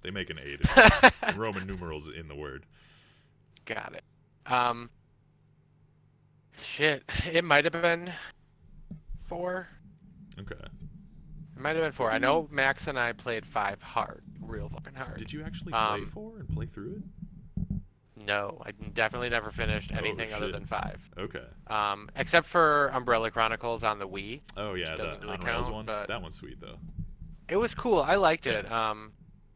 [SPEAKER 1] They make an 8 in Roman numerals in the word.
[SPEAKER 2] Got it. Shit, it might have been 4.
[SPEAKER 1] Okay.
[SPEAKER 2] It might have been 4. I know Max and I played 5 hard, real fucking hard.
[SPEAKER 1] Did you actually play
[SPEAKER 2] Um,
[SPEAKER 1] 4 and play through it?
[SPEAKER 2] no, I definitely never finished
[SPEAKER 1] Oh
[SPEAKER 2] anything other
[SPEAKER 1] shit.
[SPEAKER 2] than 5.
[SPEAKER 1] Okay.
[SPEAKER 2] Except for Umbrella Chronicles on the Wii,
[SPEAKER 1] Oh
[SPEAKER 2] which
[SPEAKER 1] yeah, the
[SPEAKER 2] doesn't really
[SPEAKER 1] on rails
[SPEAKER 2] count,
[SPEAKER 1] one.
[SPEAKER 2] but
[SPEAKER 1] That one's sweet though.
[SPEAKER 2] it was cool. I liked
[SPEAKER 1] Yeah.
[SPEAKER 2] it.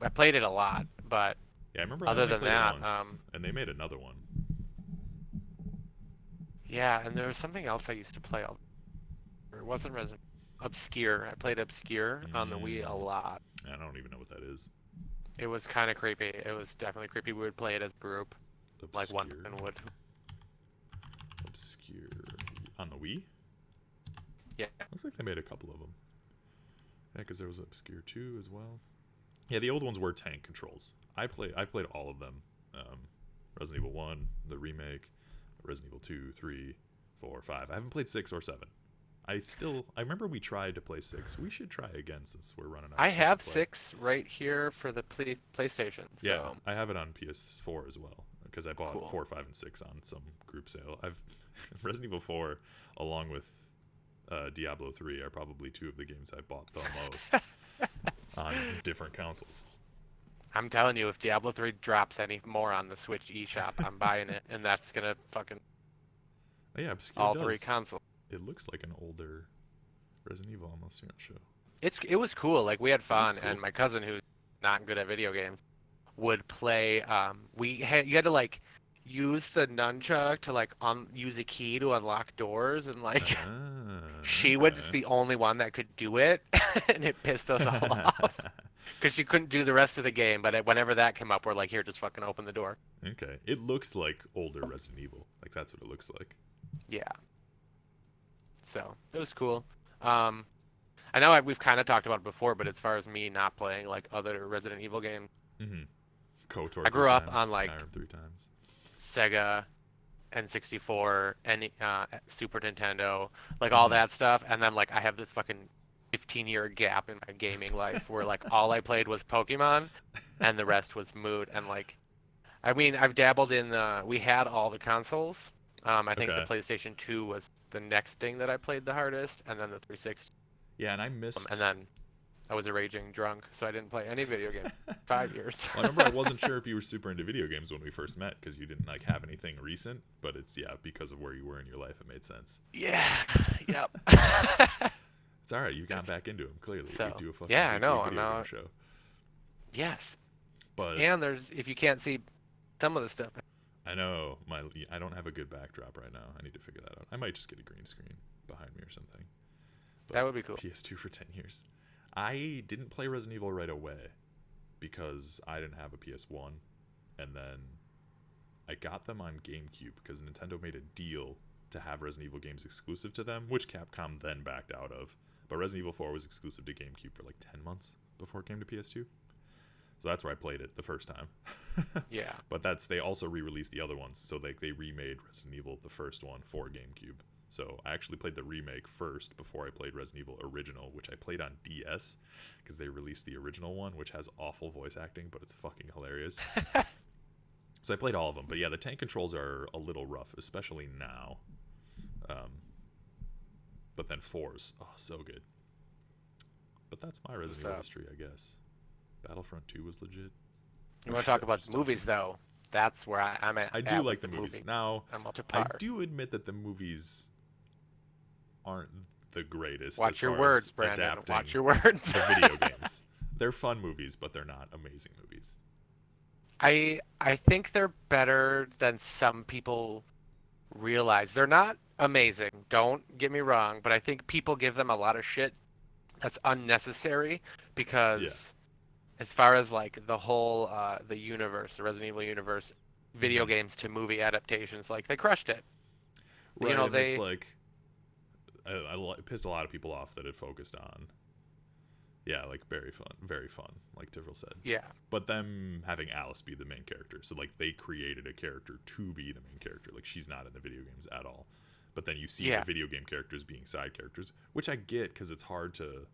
[SPEAKER 2] I played it a lot, but
[SPEAKER 1] Yeah, I remember I
[SPEAKER 2] other
[SPEAKER 1] only
[SPEAKER 2] than
[SPEAKER 1] played it
[SPEAKER 2] that,
[SPEAKER 1] once, and they made another one.
[SPEAKER 2] yeah, and there was something else I used to play. It wasn't Resident Obscure. I played Obscure on the Wii a
[SPEAKER 1] Mm,
[SPEAKER 2] lot.
[SPEAKER 1] I don't even know what that is.
[SPEAKER 2] It was kind of creepy. It was definitely creepy. We would play it as a group, like one
[SPEAKER 1] Obscure.
[SPEAKER 2] person would.
[SPEAKER 1] Obscure. On the Wii?
[SPEAKER 2] Yeah.
[SPEAKER 1] Looks like they made a couple of them. Yeah, because there was Obscure 2 as well. Yeah, the old ones were tank controls. I played all of them. Resident Evil 1, the remake, Resident Evil 2, 3, 4, 5. I haven't played 6 or 7. I remember we tried to play 6. We should try again since we're running out
[SPEAKER 2] I
[SPEAKER 1] of stuff
[SPEAKER 2] have
[SPEAKER 1] to play.
[SPEAKER 2] 6 right here for the PlayStation.
[SPEAKER 1] Yeah,
[SPEAKER 2] So
[SPEAKER 1] I have it on PS4 as well because I bought
[SPEAKER 2] cool.
[SPEAKER 1] 4, 5, and 6 on some group sale. I've Resident Evil 4 along with Diablo 3 are probably 2 of the games I bought the most on different consoles.
[SPEAKER 2] I'm telling you, if Diablo 3 drops any more on the Switch eShop, I'm buying it, and that's gonna fucking
[SPEAKER 1] Oh, yeah, Obscure
[SPEAKER 2] all
[SPEAKER 1] does.
[SPEAKER 2] 3 consoles.
[SPEAKER 1] It looks like an older Resident Evil almost here on show.
[SPEAKER 2] It was cool. Like we had fun,
[SPEAKER 1] cool.
[SPEAKER 2] and my cousin, who's not good at video games, would play. You had to like use the nunchuck to like use a key to unlock doors, and like she was
[SPEAKER 1] Okay.
[SPEAKER 2] the only one that could do it, and it pissed us all off because she couldn't do the rest of the game. But whenever that came up, we're like, here, just fucking open the door.
[SPEAKER 1] Okay. It looks like older Resident Evil. Like that's what it looks like.
[SPEAKER 2] Yeah. So it was cool. I know we've kind of talked about it before, but as far as me not playing like other Resident Evil games,
[SPEAKER 1] Mm-hmm. KOTOR
[SPEAKER 2] I
[SPEAKER 1] 3
[SPEAKER 2] grew up
[SPEAKER 1] times,
[SPEAKER 2] on like
[SPEAKER 1] Skyrim 3 times.
[SPEAKER 2] Sega, N64, and Super Nintendo, like all that stuff, and then like I have this fucking 15-year gap in my gaming life where like all I played was Pokemon, and the rest was mood. And like, I mean, I've dabbled in. We had all the consoles. I think the
[SPEAKER 1] Okay.
[SPEAKER 2] PlayStation 2 was the next thing that I played the hardest, and then the 360.
[SPEAKER 1] Yeah, and I missed.
[SPEAKER 2] And then I was a raging drunk, so I didn't play any video game. 5 years.
[SPEAKER 1] Well, I remember I wasn't sure if you were super into video games when we first met because you didn't like have anything recent, but it's because of where you were in your life, it made sense.
[SPEAKER 2] Yeah. Yep.
[SPEAKER 1] It's all right. You got back into them clearly.
[SPEAKER 2] So,
[SPEAKER 1] You do a fucking
[SPEAKER 2] yeah, I
[SPEAKER 1] weekly
[SPEAKER 2] know,
[SPEAKER 1] video
[SPEAKER 2] I know.
[SPEAKER 1] game show.
[SPEAKER 2] Yes.
[SPEAKER 1] But
[SPEAKER 2] And there's if you can't see some of the stuff.
[SPEAKER 1] I know I don't have a good backdrop right now. I need to figure that out. I might just get a green screen behind me or something. But
[SPEAKER 2] That would be cool.
[SPEAKER 1] PS2 for 10 years. I didn't play Resident Evil right away because I didn't have a PS1, and then I got them on GameCube because Nintendo made a deal to have Resident Evil games exclusive to them, which Capcom then backed out of. But Resident Evil 4 was exclusive to GameCube for like 10 months before it came to PS2. So that's where I played it the first time.
[SPEAKER 2] Yeah.
[SPEAKER 1] But they also re-released the other ones. So they remade Resident Evil, the first one, for GameCube. So I actually played the remake first before I played Resident Evil Original, which I played on DS because they released the original one, which has awful voice acting, but it's fucking hilarious. So I played all of them. But yeah, the tank controls are a little rough, especially now. But then 4's, oh, so good. But that's my Resident Evil history, I guess. Battlefront 2 was legit.
[SPEAKER 2] You want to talk about the movies, though? That's where I'm at.
[SPEAKER 1] I do like the movies.
[SPEAKER 2] movie.
[SPEAKER 1] Now,
[SPEAKER 2] I'm up to
[SPEAKER 1] I
[SPEAKER 2] par.
[SPEAKER 1] do admit that the movies aren't the greatest.
[SPEAKER 2] Watch
[SPEAKER 1] as
[SPEAKER 2] your
[SPEAKER 1] far
[SPEAKER 2] words,
[SPEAKER 1] as
[SPEAKER 2] Brandon.
[SPEAKER 1] adapting
[SPEAKER 2] Watch your words.
[SPEAKER 1] the video games. They're fun movies, but they're not amazing movies.
[SPEAKER 2] I think they're better than some people realize. They're not amazing. Don't get me wrong, but I think people give them a lot of shit that's unnecessary because as far as like the whole the universe, the Resident Evil universe, video games to movie adaptations, like they crushed it.
[SPEAKER 1] Right,
[SPEAKER 2] You know,
[SPEAKER 1] and it's like it pissed a lot of people off that it focused on like very fun, like Tivril said.
[SPEAKER 2] Yeah.
[SPEAKER 1] But them having Alice be the main character, so like they created a character to be the main character. Like she's not in the video games at all. But then you see the video game characters being side characters, which I get because it's hard to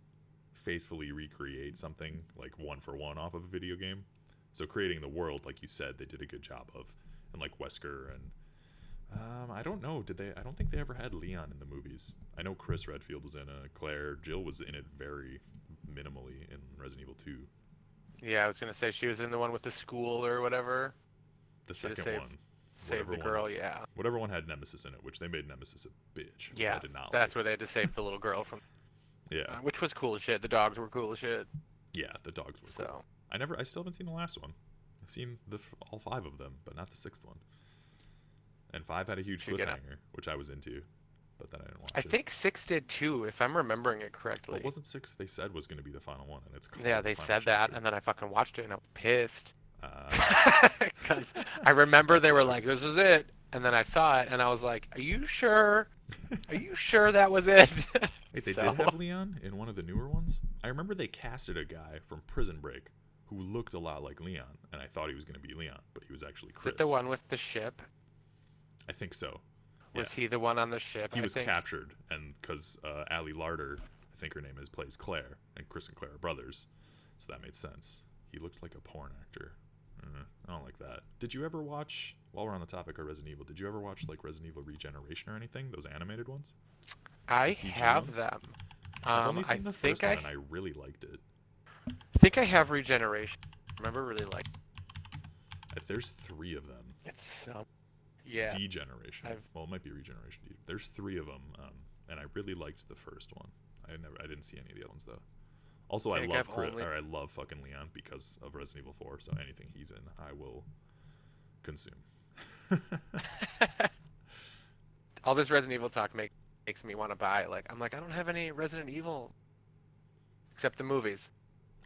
[SPEAKER 1] faithfully recreate something like one for one off of a video game. So creating the world, like you said, they did a good job of, and like Wesker and I don't know. Did they? I don't think they ever had Leon in the movies. I know Chris Redfield was in a Claire. Jill was in it very minimally in Resident Evil 2.
[SPEAKER 2] Yeah, I was gonna say she was in the one with the school or whatever.
[SPEAKER 1] The
[SPEAKER 2] Should have
[SPEAKER 1] second one,
[SPEAKER 2] saved
[SPEAKER 1] whatever
[SPEAKER 2] the
[SPEAKER 1] one,
[SPEAKER 2] girl. Yeah.
[SPEAKER 1] whatever one had Nemesis in it, which they made Nemesis a bitch, which I
[SPEAKER 2] Yeah,
[SPEAKER 1] did not
[SPEAKER 2] that's
[SPEAKER 1] like.
[SPEAKER 2] where they had to save the little girl from,
[SPEAKER 1] Yeah,
[SPEAKER 2] which was cool as shit. The dogs were cool as shit.
[SPEAKER 1] yeah, the dogs were cool.
[SPEAKER 2] So
[SPEAKER 1] I still haven't seen the last one. I've seen all 5 of them, but not the 6th one. And 5 had a huge
[SPEAKER 2] should get up.
[SPEAKER 1] cliffhanger, which I was into, but then I didn't watch
[SPEAKER 2] I
[SPEAKER 1] it.
[SPEAKER 2] think 6 did too, if I'm remembering it correctly.
[SPEAKER 1] But wasn't 6 they said was going to be the final one, and it's called
[SPEAKER 2] Yeah, they
[SPEAKER 1] Final
[SPEAKER 2] said that,
[SPEAKER 1] Chapter.
[SPEAKER 2] and then I fucking watched it, and I was pissed.
[SPEAKER 1] Uh,
[SPEAKER 2] Because I remember
[SPEAKER 1] that
[SPEAKER 2] they were
[SPEAKER 1] sucks.
[SPEAKER 2] like, "This is it," and then I saw it, and I was like, "Are you sure? Are you sure that was it?"
[SPEAKER 1] Wait, they
[SPEAKER 2] So-
[SPEAKER 1] did have Leon in one of the newer ones? I remember they casted a guy from Prison Break who looked a lot like Leon, and I thought he was going to be Leon, but he was actually
[SPEAKER 2] Is
[SPEAKER 1] Chris.
[SPEAKER 2] it the one with the ship?
[SPEAKER 1] I think so.
[SPEAKER 2] Was he the one on the ship?
[SPEAKER 1] He
[SPEAKER 2] I
[SPEAKER 1] was
[SPEAKER 2] think?
[SPEAKER 1] captured, and because Ali Larder, I think her name is, plays Claire, and Chris and Claire are brothers, so that made sense. He looked like a porn actor. I don't like that. Did you ever watch, while we're on the topic of Resident Evil, did you ever watch like Resident Evil Regeneration or anything? Those animated ones?
[SPEAKER 2] I
[SPEAKER 1] The CG
[SPEAKER 2] have
[SPEAKER 1] ones?
[SPEAKER 2] them.
[SPEAKER 1] I've only
[SPEAKER 2] I
[SPEAKER 1] seen the
[SPEAKER 2] think
[SPEAKER 1] first one, and I really liked it.
[SPEAKER 2] think I have Regeneration. I remember really like
[SPEAKER 1] There's 3 of them.
[SPEAKER 2] it's yeah.
[SPEAKER 1] Degeneration.
[SPEAKER 2] I've-
[SPEAKER 1] Well, it might be Regeneration. There's 3 of them, and I really liked the first one. I didn't see any of the other ones though. Also, I
[SPEAKER 2] think
[SPEAKER 1] love
[SPEAKER 2] I've only-
[SPEAKER 1] I love fucking Leon because of Resident Evil 4. So anything he's in, I will consume.
[SPEAKER 2] All this Resident Evil talk makes me want to buy. Like I'm like, I don't have any Resident Evil except the movies.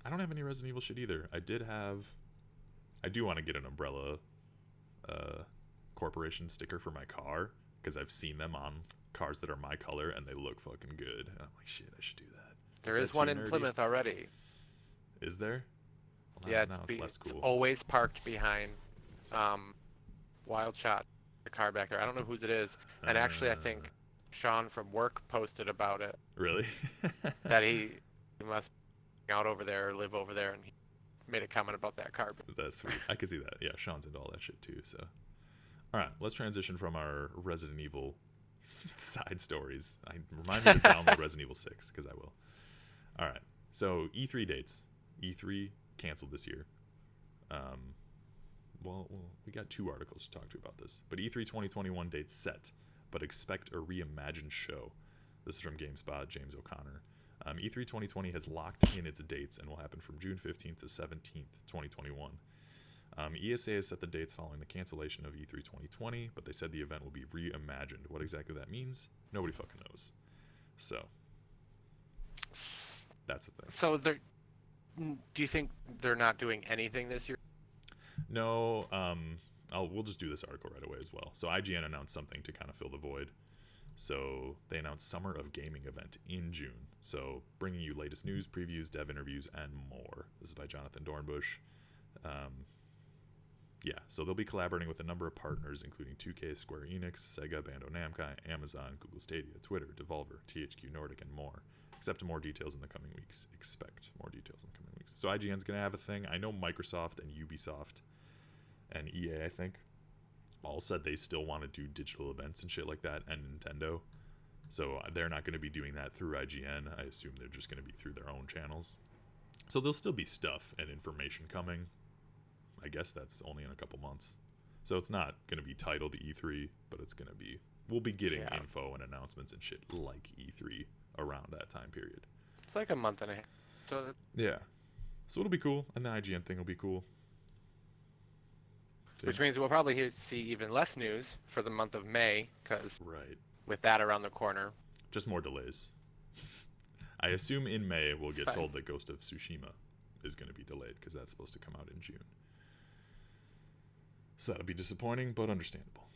[SPEAKER 1] I don't have any Resident Evil shit either. I do want to get an Umbrella Corporation sticker for my car because I've seen them on cars that are my color and they look fucking good. And I'm like, shit, I should do that.
[SPEAKER 2] There
[SPEAKER 1] that
[SPEAKER 2] is one
[SPEAKER 1] too
[SPEAKER 2] in
[SPEAKER 1] nerdy?
[SPEAKER 2] Plymouth already.
[SPEAKER 1] Is there? Well,
[SPEAKER 2] Yeah,
[SPEAKER 1] now it's less
[SPEAKER 2] it's
[SPEAKER 1] cool.
[SPEAKER 2] always parked behind Wild Shot, the car back there. I don't know whose it is. And actually, I think Sean from work posted about it.
[SPEAKER 1] Really?
[SPEAKER 2] That he must be out over there or live over there, and he made a comment about that car.
[SPEAKER 1] That's sweet. I could see that. Yeah, Sean's into all that shit too. So, all right, let's transition from our Resident Evil side stories. Remind me to download Resident Evil 6 because I will. All right, so E3 dates. E3 canceled this year. Well, we got 2 articles to talk to about this. But E3 2021 dates set, but expect a reimagined show. This is from GameSpot, James O'Connor. E3 2020 has locked in its dates and will happen from June 15th to 17th, 2021. ESA has set the dates following the cancellation of E3 2020, but they said the event will be reimagined. What exactly that means, nobody fucking knows. So, that's the thing.
[SPEAKER 2] So do you think they're not doing anything this year?
[SPEAKER 1] No, we'll just do this article right away as well. So IGN announced something to kind of fill the void. So they announced Summer of Gaming event in June. So bringing you latest news, previews, dev interviews, and more. This is by Jonathan Dornbush. Yeah, so they'll be collaborating with a number of partners, including 2K, Square Enix, Sega, Bandai Namco, Amazon, Google Stadia, Twitter, Devolver, THQ Nordic, and more. Except more details in the coming weeks. Expect more details in the coming weeks. So IGN's going to have a thing. I know Microsoft and Ubisoft and EA, I think, all said they still want to do digital events and shit like that, and Nintendo. So they're not going to be doing that through IGN. I assume they're just going to be through their own channels. So there'll still be stuff and information coming. I guess that's only in a couple months. So it's not going to be titled E3, but it's going to be... We'll be getting info and announcements and shit like E3 around that time period.
[SPEAKER 2] It's like a month and a half. So
[SPEAKER 1] Yeah. So it'll be cool, and the IGN thing will be cool.
[SPEAKER 2] which means we'll probably see even less news for the month of May, because
[SPEAKER 1] Right.
[SPEAKER 2] with that around the corner.
[SPEAKER 1] Just more delays. I assume in May we'll get
[SPEAKER 2] fine.
[SPEAKER 1] told that Ghost of Tsushima is going to be delayed because that's supposed to come out in June. So that'll be disappointing, but understandable.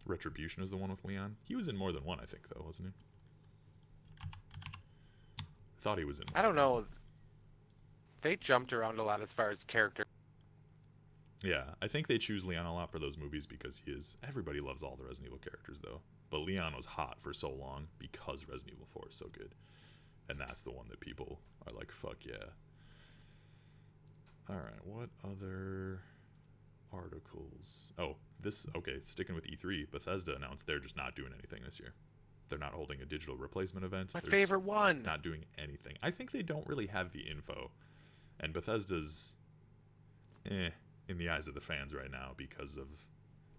[SPEAKER 1] Retribution is the one with Leon. He was in more than one, I think, though, wasn't he? I thought he was in.
[SPEAKER 2] I don't know. They jumped around a lot as far as character.
[SPEAKER 1] Yeah, I think they choose Leon a lot for those movies because he is... Everybody loves all the Resident Evil characters, though. But Leon was hot for so long because Resident Evil 4 is so good. And that's the one that people are like, fuck yeah. Alright, what other articles. Oh, this okay. Sticking with E3, Bethesda announced they're just not doing anything this year. They're not holding a digital replacement event.
[SPEAKER 2] My
[SPEAKER 1] They're
[SPEAKER 2] favorite one.
[SPEAKER 1] not doing anything. I think they don't really have the info, and Bethesda's in the eyes of the fans right now because of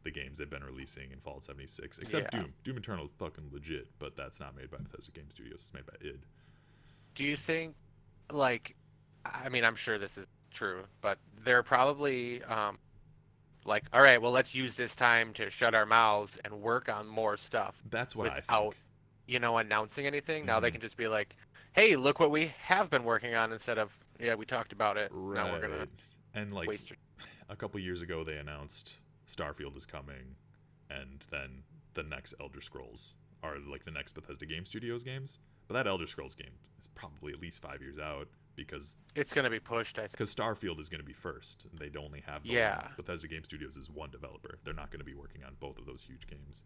[SPEAKER 1] the games they've been releasing in Fallout 76. Except
[SPEAKER 2] Yeah.
[SPEAKER 1] Doom. Doom Eternal is fucking legit, but that's not made by Bethesda Game Studios. It's made by id.
[SPEAKER 2] Do you think, like, I mean, I'm sure this is true, but they're probably like, all right, well, let's use this time to shut our mouths and work on more stuff
[SPEAKER 1] That's what I
[SPEAKER 2] without,
[SPEAKER 1] think.
[SPEAKER 2] announcing anything. Now they
[SPEAKER 1] Hmm.
[SPEAKER 2] can just be like, hey, look what we have been working on instead of, yeah, we talked about it. Now we're gonna
[SPEAKER 1] Right. And like
[SPEAKER 2] waste your.
[SPEAKER 1] a couple years ago, they announced Starfield is coming, and then the next Elder Scrolls are like the next Bethesda Game Studios games. But that Elder Scrolls game is probably at least 5 years out because
[SPEAKER 2] It's gonna be pushed, I think.
[SPEAKER 1] Starfield is going to be first. They'd only have the
[SPEAKER 2] Yeah.
[SPEAKER 1] one. Bethesda Game Studios is one developer. They're not going to be working on both of those huge games.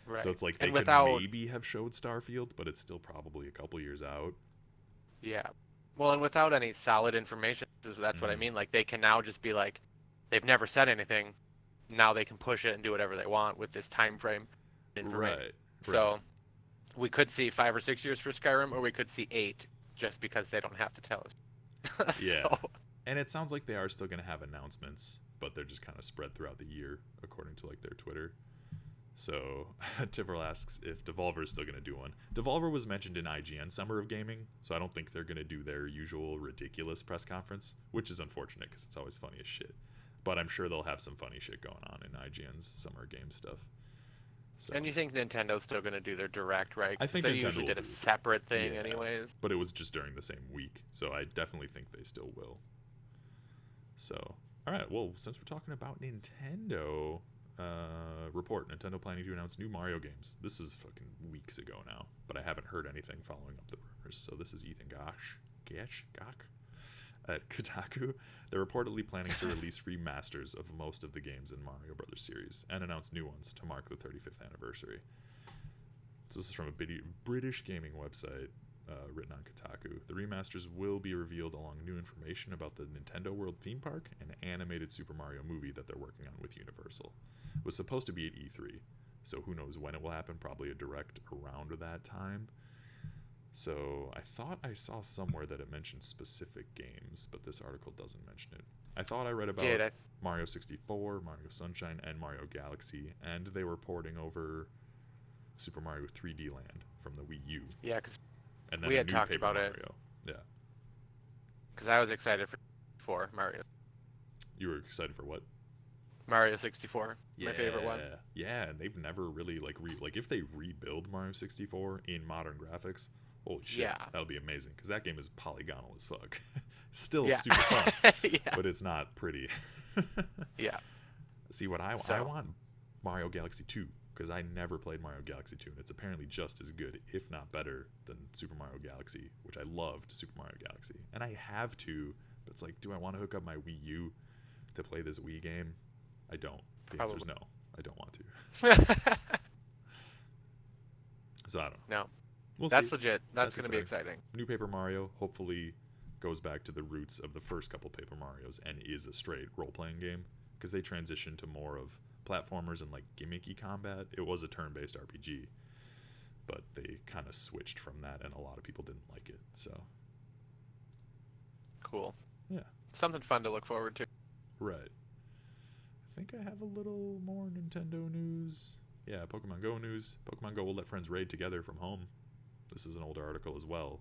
[SPEAKER 2] Right.
[SPEAKER 1] So it's like they
[SPEAKER 2] And
[SPEAKER 1] could
[SPEAKER 2] without,
[SPEAKER 1] maybe have showed Starfield, but it's still probably a couple years out.
[SPEAKER 2] yeah. Well, and without any solid information, that's what I
[SPEAKER 1] Mhm.
[SPEAKER 2] mean. Like they can now just be like, they've never said anything. Now they can push it and do whatever they want with this time frame information.
[SPEAKER 1] Right.
[SPEAKER 2] So we could see 5 or 6 years for Skyrim, or we could see 8, just because they don't have to tell us.
[SPEAKER 1] Yeah.
[SPEAKER 2] So
[SPEAKER 1] And it sounds like they are still going to have announcements, but they're just kind of spread throughout the year, according to like their Twitter. So Tiver asks if Devolver is still going to do one. Devolver was mentioned in IGN Summer of Gaming, so I don't think they're going to do their usual ridiculous press conference, which is unfortunate because it's always funny as shit. But I'm sure they'll have some funny shit going on in IGN's Summer Game stuff. So,
[SPEAKER 2] and you think Nintendo's still going to do their direct, right?
[SPEAKER 1] I
[SPEAKER 2] 'Cause
[SPEAKER 1] think
[SPEAKER 2] they
[SPEAKER 1] Nintendo
[SPEAKER 2] usually
[SPEAKER 1] will
[SPEAKER 2] did a
[SPEAKER 1] do it.
[SPEAKER 2] separate thing,
[SPEAKER 1] Yeah.
[SPEAKER 2] anyways.
[SPEAKER 1] But it was just during the same week, so I definitely think they still will. So, all right. Well, since we're talking about Nintendo, report Nintendo planning to announce new Mario games. This is fucking weeks ago now, but I haven't heard anything following up the rumors. So this is Ethan Gach at Kotaku. They're reportedly planning to release remasters of most of the games in Mario Brothers series and announce new ones to mark the 35th anniversary. So this is from a British gaming website written on Kotaku. The remasters will be revealed along new information about the Nintendo World theme park and an animated Super Mario movie that they're working on with Universal. It was supposed to be at E3, so who knows when it will happen, probably a direct around that time. So I thought I saw somewhere that it mentioned specific games, but this article doesn't mention it. I thought I read about Mario 64, Mario Sunshine, and Mario Galaxy, and they were porting over Super Mario 3D Land from the Wii U.
[SPEAKER 2] Yeah, because
[SPEAKER 1] And then
[SPEAKER 2] we
[SPEAKER 1] a
[SPEAKER 2] had
[SPEAKER 1] new
[SPEAKER 2] talked
[SPEAKER 1] Paper
[SPEAKER 2] about
[SPEAKER 1] Mario.
[SPEAKER 2] it.
[SPEAKER 1] Yeah.
[SPEAKER 2] Because I was excited for Mario.
[SPEAKER 1] You were excited for what?
[SPEAKER 2] Mario 64, my favorite one.
[SPEAKER 1] Yeah, and they've never really like if they rebuild Mario 64 in modern graphics, holy shit,
[SPEAKER 2] Yeah.
[SPEAKER 1] that'll be amazing because that game is polygonal as fuck. Still
[SPEAKER 2] Yeah.
[SPEAKER 1] super fun,
[SPEAKER 2] Yeah.
[SPEAKER 1] but it's not pretty.
[SPEAKER 2] Yeah.
[SPEAKER 1] See what I
[SPEAKER 2] So-
[SPEAKER 1] want Mario Galaxy 2 because I never played Mario Galaxy 2 and it's apparently just as good, if not better, than Super Mario Galaxy, which I loved Super Mario Galaxy. And I have to, but it's like, do I want to hook up my Wii U to play this Wii game? I don't. The answer is no. I don't want to. So I don't know.
[SPEAKER 2] No.
[SPEAKER 1] We'll
[SPEAKER 2] That's
[SPEAKER 1] see.
[SPEAKER 2] legit. That's going to be
[SPEAKER 1] exciting.
[SPEAKER 2] exciting.
[SPEAKER 1] New Paper Mario hopefully goes back to the roots of the first couple Paper Marios and is a straight role-playing game because they transitioned to more of platformers and like gimmicky combat. It was a turn-based RPG, but they kind of switched from that and a lot of people didn't like it. So
[SPEAKER 2] Cool.
[SPEAKER 1] yeah.
[SPEAKER 2] Something fun to look forward to.
[SPEAKER 1] Right. I think I have a little more Nintendo news. Yeah, Pokemon Go news. Pokemon Go will let friends raid together from home. This is an older article as well.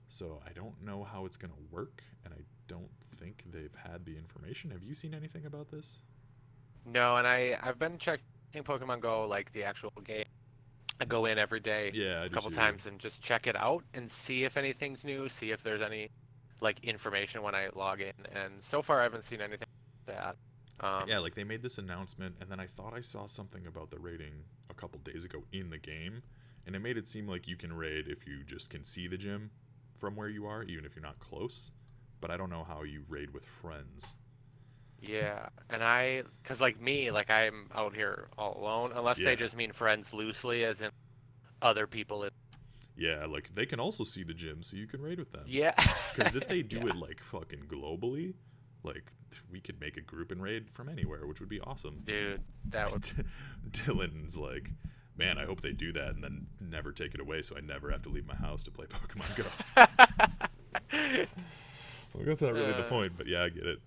[SPEAKER 1] So I don't know how it's going to work, and I don't think they've had the information. Have you seen anything about this?
[SPEAKER 2] No, and I've been checking Pokemon Go, like the actual game. I go in every day,
[SPEAKER 1] Yeah, I
[SPEAKER 2] a couple times, and just check it out and see if anything's new, see if there's any like information when I log in. And so far, I haven't seen anything like that.
[SPEAKER 1] Yeah, like they made this announcement, and then I thought I saw something about the raiding a couple days ago in the game, and it made it seem like you can raid if you just can see the gym from where you are, even if you're not close. But I don't know how you raid with friends.
[SPEAKER 2] Yeah, and cause like me, like I'm out here all alone, unless
[SPEAKER 1] Yeah.
[SPEAKER 2] they just mean friends loosely, as in other people.
[SPEAKER 1] Yeah, like they can also see the gym, so you can raid with them.
[SPEAKER 2] Yeah.
[SPEAKER 1] Because if they do
[SPEAKER 2] Yeah.
[SPEAKER 1] it like fucking globally, Like, we could make a group and raid from anywhere, which would be awesome.
[SPEAKER 2] Dude, that would.
[SPEAKER 1] Dylan's like, man, I hope they do that and then never take it away, so I never have to leave my house to play Pokemon Go. Well, that's not really the point, but yeah, I get it.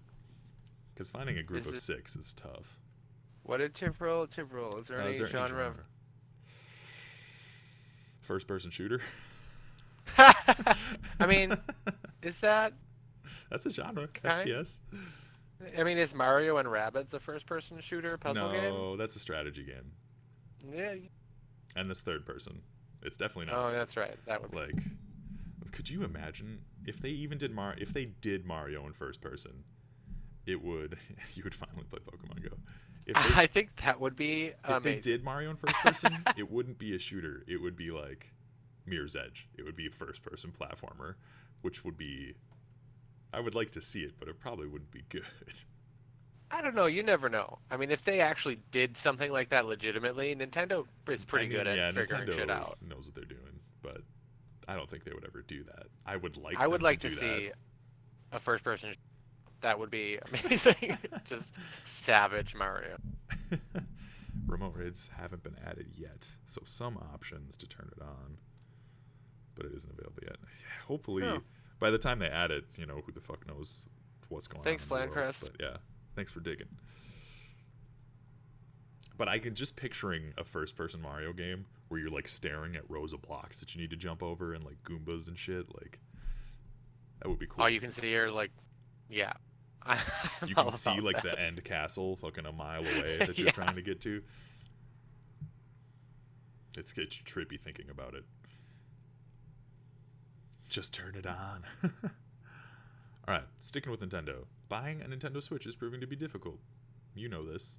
[SPEAKER 1] Because finding a group of 6 is tough.
[SPEAKER 2] What did Tiff roll? Is there any genre?
[SPEAKER 1] First-person shooter.
[SPEAKER 2] I mean, is that?
[SPEAKER 1] That's a genre. Yes.
[SPEAKER 2] I mean, is Mario and Rabbids a first-person shooter puzzle game?
[SPEAKER 1] No, that's a strategy game.
[SPEAKER 2] Yeah.
[SPEAKER 1] And this third person. It's definitely not.
[SPEAKER 2] Oh, that's right. That would be.
[SPEAKER 1] Like, could you imagine if they even did if they did Mario in first person? You would finally play Pokemon Go.
[SPEAKER 2] I think that would be amazing.
[SPEAKER 1] If they did Mario in first person, it wouldn't be a shooter. It would be like Mirror's Edge. It would be a first-person platformer, which would be. I would like to see it, but it probably wouldn't be good.
[SPEAKER 2] I don't know. You never know. I mean, if they actually did something like that legitimately, Nintendo is pretty good at figuring
[SPEAKER 1] Nintendo
[SPEAKER 2] shit out.
[SPEAKER 1] Knows what they're doing, but I don't think they would ever do that. I would like to see
[SPEAKER 2] a first-person. That would be amazing. Just savage Mario.
[SPEAKER 1] Remote raids haven't been added yet, so some options to turn it on, but it isn't available yet. Hopefully, by the time they add it, who the fuck knows what's going on.
[SPEAKER 2] Thanks, Flancrest.
[SPEAKER 1] But yeah, thanks for digging. But I can just picturing a first-person Mario game where you're like staring at rows of blocks that you need to jump over and like Goombas and shit. Like, that would be cool.
[SPEAKER 2] Oh, you can see her like, yeah.
[SPEAKER 1] You can see like the end castle fucking a mile away that you're trying to get to. It's trippy thinking about it. Just turn it on. Alright, sticking with Nintendo. Buying a Nintendo Switch is proving to be difficult. You know this.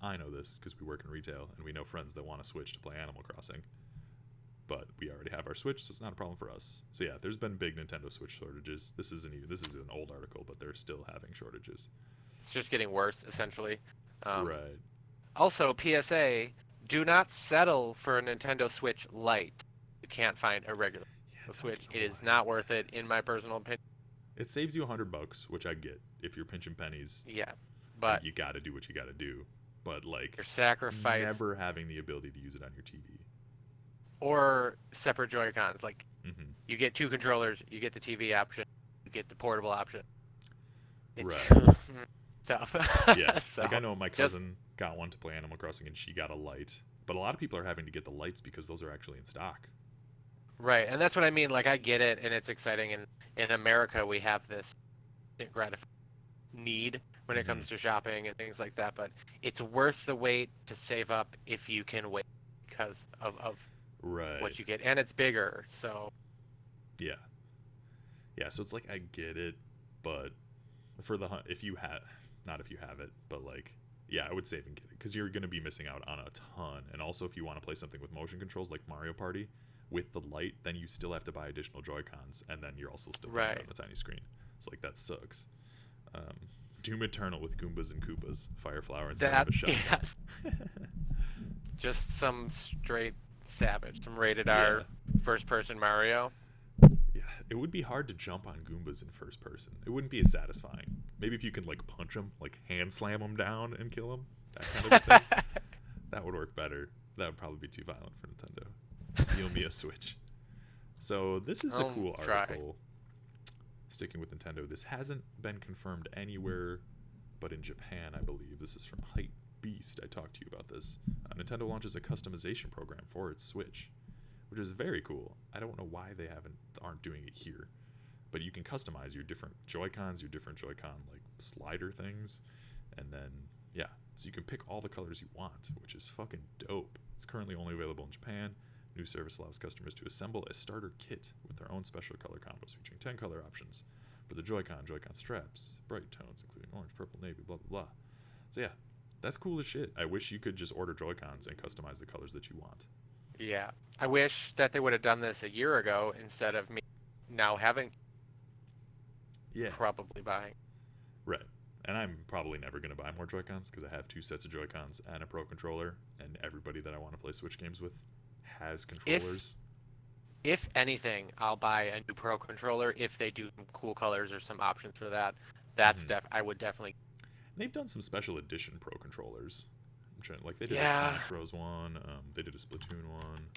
[SPEAKER 1] I know this because we work in retail and we know friends that want a Switch to play Animal Crossing. But we already have our Switch, so it's not a problem for us. So yeah, there's been big Nintendo Switch shortages. This is an old article, but they're still having shortages.
[SPEAKER 2] It's just getting worse, essentially.
[SPEAKER 1] Right.
[SPEAKER 2] Also, PSA: do not settle for a Nintendo Switch Lite. You can't find a regular Switch. It is not worth it, in my personal opinion.
[SPEAKER 1] It saves you $100, which I get if you're pinching pennies.
[SPEAKER 2] Yeah, but
[SPEAKER 1] you got to do what you got to do. But like,
[SPEAKER 2] your sacrifice,
[SPEAKER 1] never having the ability to use it on your TV.
[SPEAKER 2] Or separate Joy-Cons. Like, you get 2 controllers, you get the TV option, you get the portable option. It's tough.
[SPEAKER 1] Yeah, so, like I know my cousin got one to play Animal Crossing and she got a Lite. But a lot of people are having to get the Lites because those are actually in stock.
[SPEAKER 2] Right, and that's what I mean. Like, I get it, and it's exciting. And in America, we have this gratifying need when it comes to shopping and things like that. But it's worth the wait to save up if you can wait because of what you get, and it's bigger. So
[SPEAKER 1] yeah, so it's like I get it, but for the if you have it, but like I would save and get it because you're gonna be missing out on a ton. And also, if you want to play something with motion controls like Mario Party with the Lite, then you still have to buy additional Joy-Cons, and then you're also still playing on the tiny screen. It's like, that sucks. Doom Eternal with Goombas and Koopas, Fireflower instead of a shotgun. Yes.
[SPEAKER 2] Just some straight savage, some rated R first-person Mario.
[SPEAKER 1] Yeah, it would be hard to jump on Goombas in first person. It wouldn't be as satisfying. Maybe if you could like punch them, like hand slam them down and kill them, that kind of a thing. That would work better. That would probably be too violent for Nintendo. Steal me a Switch. So this is a cool article. Sticking with Nintendo, this hasn't been confirmed anywhere but in Japan, I believe. This is from Hype Beast. I talked to you about this. Nintendo launches a customization program for its Switch, which is very cool. I don't know why they aren't doing it here, but you can customize your different Joy-Cons, your different Joy-Con like slider things, and then so you can pick all the colors you want, which is fucking dope. It's currently only available in Japan. New service allows customers to assemble a starter kit with their own special color combos featuring 10 color options for the Joy-Con straps, bright tones including orange, purple, navy, blah blah blah. So yeah, that's cool as shit. I wish you could just order Joy-Cons and customize the colors that you want.
[SPEAKER 2] Yeah, I wish that they would have done this a year ago instead of me now having probably buying.
[SPEAKER 1] Right. And I'm probably never going to buy more Joy-Cons because I have 2 sets of Joy-Cons and a Pro Controller, and everybody that I want to play Switch games with has controllers.
[SPEAKER 2] If anything, I'll buy a new Pro Controller if they do cool colors or some options for that. That's I would definitely.
[SPEAKER 1] They've done some special edition Pro controllers. I'm trying, like they did a
[SPEAKER 2] Yeah,
[SPEAKER 1] Smash Bros. One. They did a Splatoon one.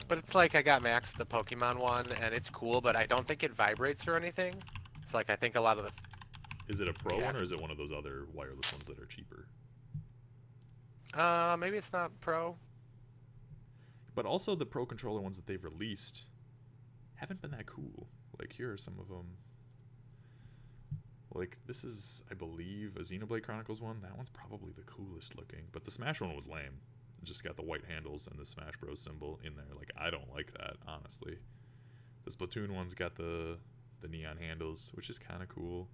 [SPEAKER 2] but it's like I got Max the Pokemon one, and it's cool, but I don't think it vibrates or anything. It's like I think a lot of the.
[SPEAKER 1] Is it a Pro
[SPEAKER 2] Yeah.
[SPEAKER 1] one or is it one of those other wireless ones that are cheaper?
[SPEAKER 2] Maybe it's not Pro.
[SPEAKER 1] But also the Pro controller ones that they've released haven't been that cool. Like here are some of them. Like this is, I believe, a Xenoblade Chronicles one. That one's probably the coolest looking. But the Smash one was lame. It just got the white handles and the Smash Bros symbol in there. Like I don't like that, honestly. The Splatoon one's got the neon handles, which is kind of cool.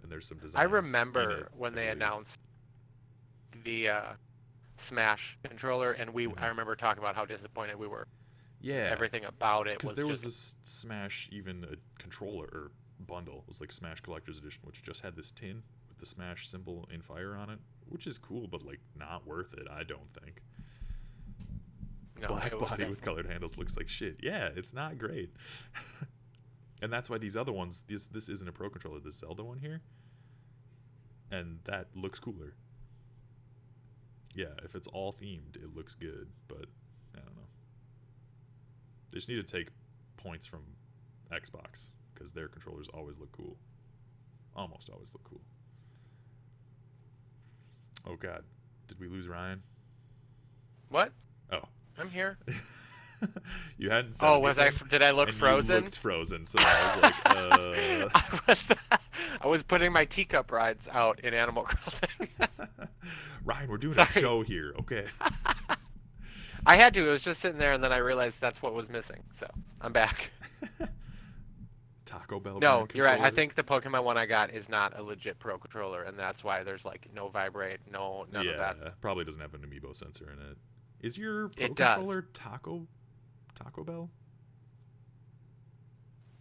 [SPEAKER 1] And there's some designs.
[SPEAKER 2] I remember
[SPEAKER 1] in it,
[SPEAKER 2] when
[SPEAKER 1] I
[SPEAKER 2] they
[SPEAKER 1] believe.
[SPEAKER 2] announced the Smash controller, and I remember talking about how disappointed we were.
[SPEAKER 1] Yeah.
[SPEAKER 2] Everything about it
[SPEAKER 1] Because
[SPEAKER 2] was
[SPEAKER 1] there was
[SPEAKER 2] just
[SPEAKER 1] this Smash, even a controller or bundle. It was like Smash Collector's Edition, which just had this tin with the Smash symbol in fire on it, which is cool, but like not worth it, I don't think.
[SPEAKER 2] no,
[SPEAKER 1] Black
[SPEAKER 2] it was
[SPEAKER 1] body with colored handles looks like shit. Yeah, it's not great. And that's why these other ones, this isn't a Pro controller, this Zelda one here, and that looks cooler. Yeah, if it's all themed, it looks good, but I don't know. They just need to take points from Xbox because their controllers always look cool. Almost always look cool. Oh god, did we lose Ryan?
[SPEAKER 2] What?
[SPEAKER 1] Oh.
[SPEAKER 2] I'm here.
[SPEAKER 1] You hadn't said
[SPEAKER 2] Oh, was I?
[SPEAKER 1] anything,
[SPEAKER 2] Did I look
[SPEAKER 1] and
[SPEAKER 2] frozen?
[SPEAKER 1] You looked frozen, so I was like,
[SPEAKER 2] I was putting my teacup rides out in Animal Crossing.
[SPEAKER 1] Ryan, we're doing
[SPEAKER 2] Sorry.
[SPEAKER 1] a show here, okay?
[SPEAKER 2] I had to. It was just sitting there, and then I realized that's what was missing. So I'm back.
[SPEAKER 1] Taco Bell.
[SPEAKER 2] No,
[SPEAKER 1] brand
[SPEAKER 2] you're right. I
[SPEAKER 1] controller?
[SPEAKER 2] think the Pokemon one I got is not a legit Pro controller, and that's why there's like no vibrate, none of that.
[SPEAKER 1] Yeah, probably doesn't have an amiibo sensor in it. Is your Pro
[SPEAKER 2] It does.
[SPEAKER 1] controller Taco Bell?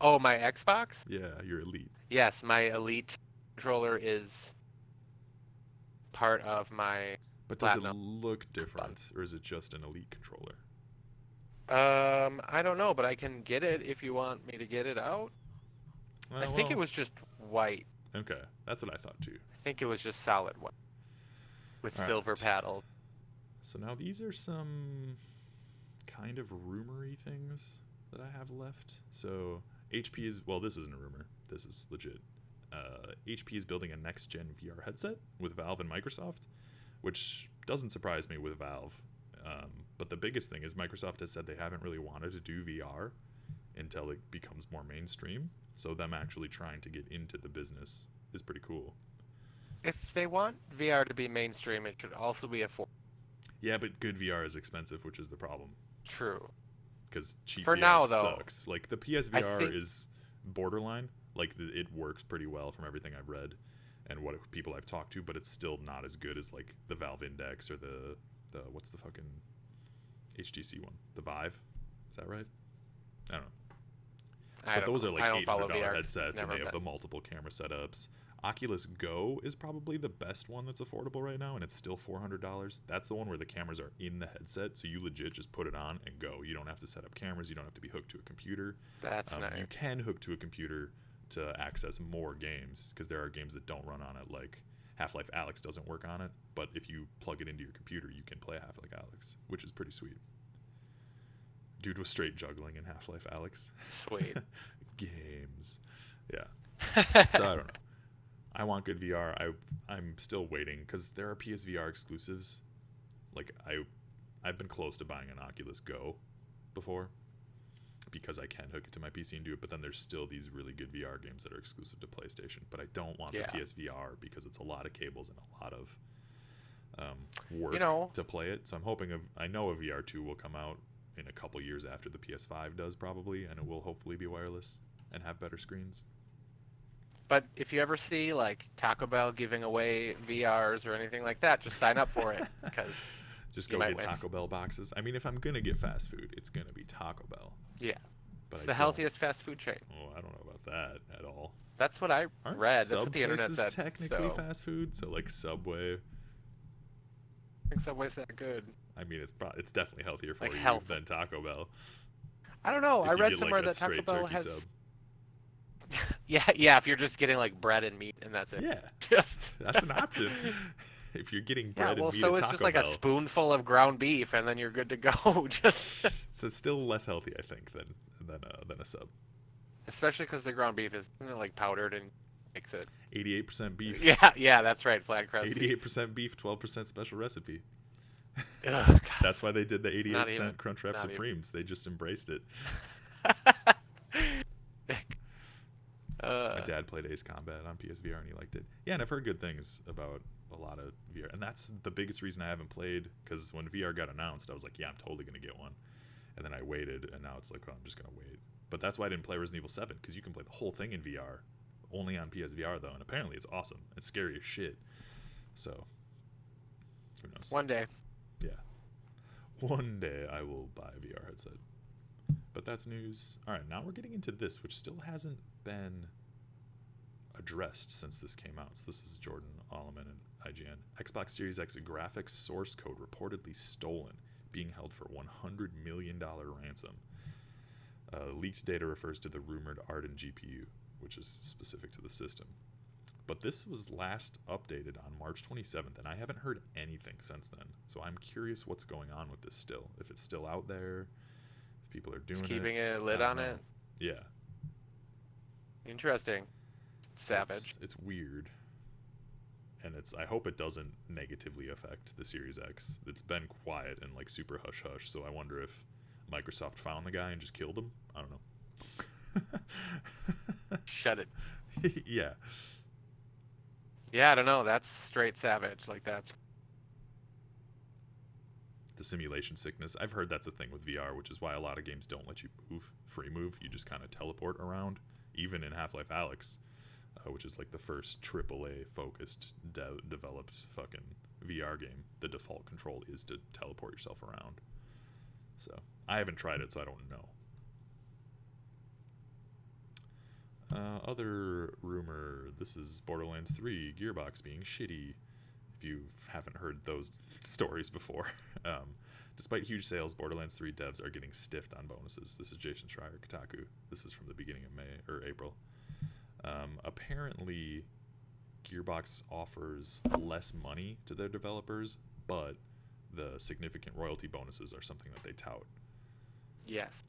[SPEAKER 2] Oh, my Xbox?
[SPEAKER 1] Yeah, your Elite.
[SPEAKER 2] Yes, my Elite controller is part of my.
[SPEAKER 1] But does it
[SPEAKER 2] Platinum.
[SPEAKER 1] look different, or is it just an Elite controller?
[SPEAKER 2] I don't know, but I can get it if you want me to get it out. I think it was just white.
[SPEAKER 1] Okay, that's what I thought too.
[SPEAKER 2] I think it was just solid white with
[SPEAKER 1] All
[SPEAKER 2] silver
[SPEAKER 1] right.
[SPEAKER 2] paddles.
[SPEAKER 1] So now these are some kind of rumory things that I have left. So HP is, well, this isn't a rumor. This is legit. HP is building a next-gen VR headset with Valve and Microsoft, which doesn't surprise me with Valve. But the biggest thing is Microsoft has said they haven't really wanted to do VR until it becomes more mainstream. So them actually trying to get into the business is pretty cool.
[SPEAKER 2] If they want VR to be mainstream, it should also be
[SPEAKER 1] Yeah, but good VR is expensive, which is the problem.
[SPEAKER 2] true.
[SPEAKER 1] Because cheap
[SPEAKER 2] For
[SPEAKER 1] VR
[SPEAKER 2] now, though,
[SPEAKER 1] sucks. Like the PSVR is borderline. Like it works pretty well from everything I've read and what people I've talked to, but it's still not as good as like the Valve Index or the what's the fucking HTC one, the Vive. Is that right? I don't know. But those are like $800 headsets, and they have the multiple camera setups. Oculus Go is probably the best one that's affordable right now, and it's still $400. That's the one where the cameras are in the headset, so you legit just put it on and go. You don't have to set up cameras. You don't have to be hooked to a computer.
[SPEAKER 2] That's nice.
[SPEAKER 1] You can hook to a computer to access more games, because there are games that don't run on it, like Half-Life Alyx doesn't work on it, but if you plug it into your computer, you can play Half-Life Alyx, which is pretty sweet. Dude was straight juggling in Half-Life Alyx.
[SPEAKER 2] Sweet.
[SPEAKER 1] Games. Yeah. So I don't know. I want good VR. I'm still waiting because there are PSVR exclusives. Like I've been close to buying an Oculus Go before because I can hook it to my PC and do it, but then there's still these really good VR games that are exclusive to PlayStation. But I don't want the PSVR because it's a lot of cables and a lot of work to play it. So I'm hoping I know a VR2 will come out in a couple years after the PS5 does probably, and it will hopefully be wireless and have better screens.
[SPEAKER 2] But if you ever see like Taco Bell giving away VRs or anything like that, just sign up for it because
[SPEAKER 1] just go get Taco Bell boxes. I mean, if I'm gonna get fast food, it's gonna be Taco Bell.
[SPEAKER 2] Yeah,
[SPEAKER 1] but
[SPEAKER 2] it's the healthiest fast food chain.
[SPEAKER 1] Oh, I don't know about that at all.
[SPEAKER 2] That's what I read. That's what the internet said.
[SPEAKER 1] Technically fast food, so like Subway.
[SPEAKER 2] I think Subway's that good.
[SPEAKER 1] I mean, it's definitely healthier for you than Taco Bell.
[SPEAKER 2] I don't know. I read somewhere
[SPEAKER 1] like
[SPEAKER 2] that Taco Bell has. Yeah. If you're just getting like bread and meat and that's it,
[SPEAKER 1] Yeah,
[SPEAKER 2] just
[SPEAKER 1] that's an option. If you're getting
[SPEAKER 2] yeah.
[SPEAKER 1] bread and
[SPEAKER 2] Well,
[SPEAKER 1] meat
[SPEAKER 2] so
[SPEAKER 1] at
[SPEAKER 2] it's just
[SPEAKER 1] Taco
[SPEAKER 2] like a
[SPEAKER 1] Bell,
[SPEAKER 2] spoonful of ground beef, and then you're good to go. Just
[SPEAKER 1] so it's still less healthy, I think, than a sub.
[SPEAKER 2] especially because the ground beef is like powdered and makes it.
[SPEAKER 1] 88% beef,
[SPEAKER 2] Yeah. That's right. Flat crusty.
[SPEAKER 1] 88% beef, 12% special recipe.
[SPEAKER 2] Ugh, God,
[SPEAKER 1] That's why they did the 88
[SPEAKER 2] not even.
[SPEAKER 1] cent Crunchwrap
[SPEAKER 2] Not even.
[SPEAKER 1] Supremes. They just embraced it. My
[SPEAKER 2] uh,
[SPEAKER 1] dad played Ace Combat on PSVR and he liked it. Yeah, and I've heard good things about a lot of VR, and that's the biggest reason I haven't played. Because when VR got announced, I was like, yeah, I'm totally gonna get one. And then I waited, and now it's like, well, I'm just gonna wait. But that's why I didn't play Resident Evil 7, because you can play the whole thing in VR, only on PSVR though, and apparently it's awesome. It's scary as shit. So who knows?
[SPEAKER 2] one day.
[SPEAKER 1] Yeah, one day I will buy a VR headset. But that's news. All right, now we're getting into this, which still hasn't been addressed since this came out. So this is Jordan Alleman and IGN. Xbox Series X graphics source code reportedly stolen, being held for $100 million ransom. Leaked data refers to the rumored Arden GPU, which is specific to the system. But this was last updated on March 27th, and I haven't heard anything since then. So I'm curious what's going on with this still. If it's still out there, if people are doing
[SPEAKER 2] Just keeping a lid on it.
[SPEAKER 1] Yeah.
[SPEAKER 2] Interesting. Savage.
[SPEAKER 1] It's weird. And I hope it doesn't negatively affect the Series X. It's been quiet and like super hush hush, so I wonder if Microsoft found the guy and just killed him. I don't know.
[SPEAKER 2] Shut it.
[SPEAKER 1] Yeah.
[SPEAKER 2] Yeah, I don't know. That's straight savage. Like that's
[SPEAKER 1] The simulation sickness. I've heard that's a thing with VR, which is why a lot of games don't let you free move. You just kind of teleport around, even in Half-Life Alyx, which is like the first AAA focused developed fucking VR game. The default control is to teleport yourself around. So I haven't tried it, so I don't know. Other rumor, this is Borderlands 3 Gearbox being shitty, if you haven't heard those stories before. Despite huge sales, Borderlands 3 devs are getting stiffed on bonuses. This is Jason Schreier, Kotaku. This is from the beginning of May or April. Apparently, Gearbox offers less money to their developers, but the significant royalty bonuses are something that they tout.
[SPEAKER 2] yes.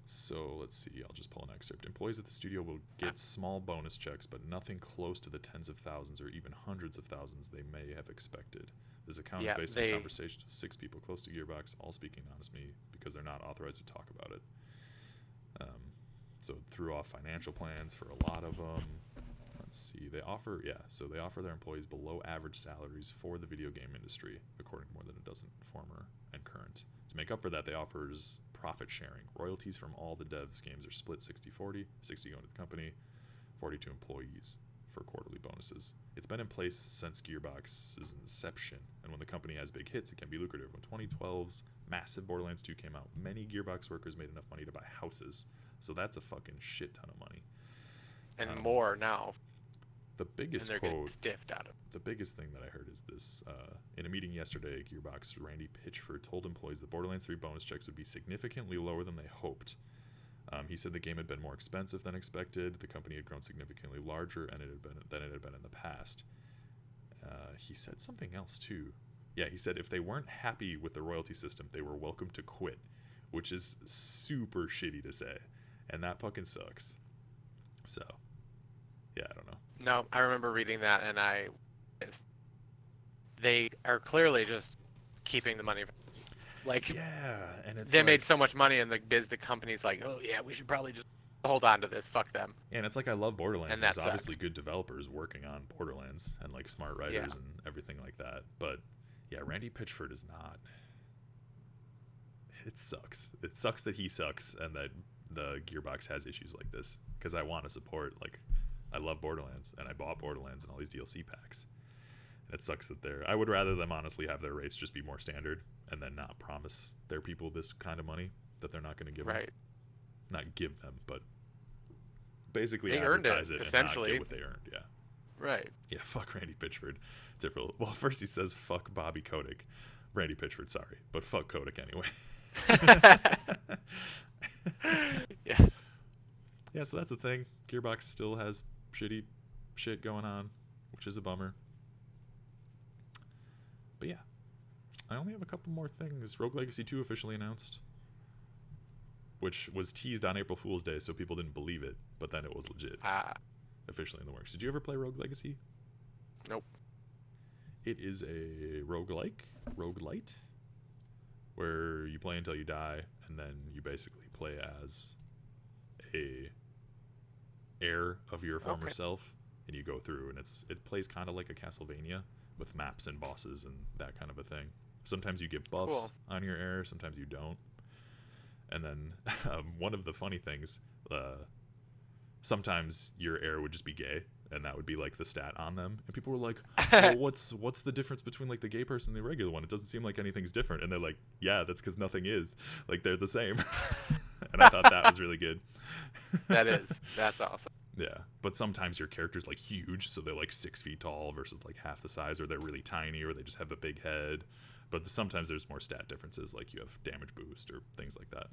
[SPEAKER 1] So let's see, I'll just pull an excerpt. Employees at the studio will get small bonus checks, but nothing close to the tens of thousands or even hundreds of thousands they may have expected. This account is based on conversations with 6 people close to Gearbox, all speaking honestly because they're not authorized to talk about it. So it threw off financial plans for a lot of them. Let's see, they offer their employees below average salaries for the video game industry, according to more than a dozen former and current. To make up for that, they offers profit sharing. Royalties from all the devs games are split 60-40, 60 going to the company, 40 to employees for quarterly bonuses. It's been in place since Gearbox's inception, and when the company has big hits, it can be lucrative. When 2012's massive Borderlands 2 came out, many Gearbox workers made enough money to buy houses, so that's a fucking shit ton of money.
[SPEAKER 2] And more now.
[SPEAKER 1] The biggest
[SPEAKER 2] And they're
[SPEAKER 1] quote,
[SPEAKER 2] getting stiffed out of it.
[SPEAKER 1] the biggest thing that I heard is this. In a meeting yesterday, Gearbox Randy Pitchford told employees that Borderlands 3 bonus checks would be significantly lower than they hoped. He said the game had been more expensive than expected. The company had grown significantly larger than it had been in the past. He said something else too. Yeah, he said if they weren't happy with the royalty system, they were welcome to quit, which is super shitty to say, and that fucking sucks. So, yeah, I don't know.
[SPEAKER 2] No, I remember reading that, and they are clearly just keeping the money. Like,
[SPEAKER 1] Yeah, and it's
[SPEAKER 2] they
[SPEAKER 1] like,
[SPEAKER 2] made so much money, and the company's like, oh yeah, we should probably just hold on to this. Fuck them.
[SPEAKER 1] and it's like I love Borderlands.
[SPEAKER 2] And
[SPEAKER 1] There's
[SPEAKER 2] that
[SPEAKER 1] obviously
[SPEAKER 2] sucks.
[SPEAKER 1] good developers working on Borderlands and like smart writers
[SPEAKER 2] Yeah.
[SPEAKER 1] and everything like that. But yeah, Randy Pitchford is not. It sucks. It sucks that he sucks and that the Gearbox has issues like this, because I want to support, like, I love Borderlands and I bought Borderlands and all these DLC packs. And it sucks that I would rather them honestly have their rates just be more standard and then not promise their people this kind of money that they're not going to give them.
[SPEAKER 2] Right.
[SPEAKER 1] Not give them, but basically
[SPEAKER 2] They earned it,
[SPEAKER 1] advertise it
[SPEAKER 2] essentially.
[SPEAKER 1] and not get what they earned. Yeah.
[SPEAKER 2] Right.
[SPEAKER 1] Yeah, fuck Randy Pitchford. Well, first he says fuck Bobby Kotick. Randy Pitchford, sorry, but fuck Kotick anyway.
[SPEAKER 2] Yes.
[SPEAKER 1] Yeah, so that's the thing. Gearbox still has shitty shit going on, which is a bummer. But yeah, I only have a couple more things. Rogue Legacy 2 officially announced, which was teased on April Fool's Day, so people didn't believe it, but then it was legit. Officially in the works. Did you ever play Rogue Legacy?
[SPEAKER 2] Nope.
[SPEAKER 1] It is a roguelite, where you play until you die, and then you basically play as a heir of your former self, and you go through, and it plays kind of like a Castlevania with maps and bosses and that kind of a thing. Sometimes you get buffs on your heir, sometimes you don't. And then one of the funny things, sometimes your heir would just be gay, and that would be like the stat on them, and people were like, well, what's the difference between like the gay person and the regular one? It doesn't seem like anything's different. And they're like, yeah, that's because nothing is, like, they're the same. And I thought that was really good.
[SPEAKER 2] That's awesome.
[SPEAKER 1] Yeah, but sometimes your character's like huge, so they're like 6 feet tall versus like half the size, or they're really tiny, or they just have a big head. But sometimes there's more stat differences, like you have damage boost or things like that.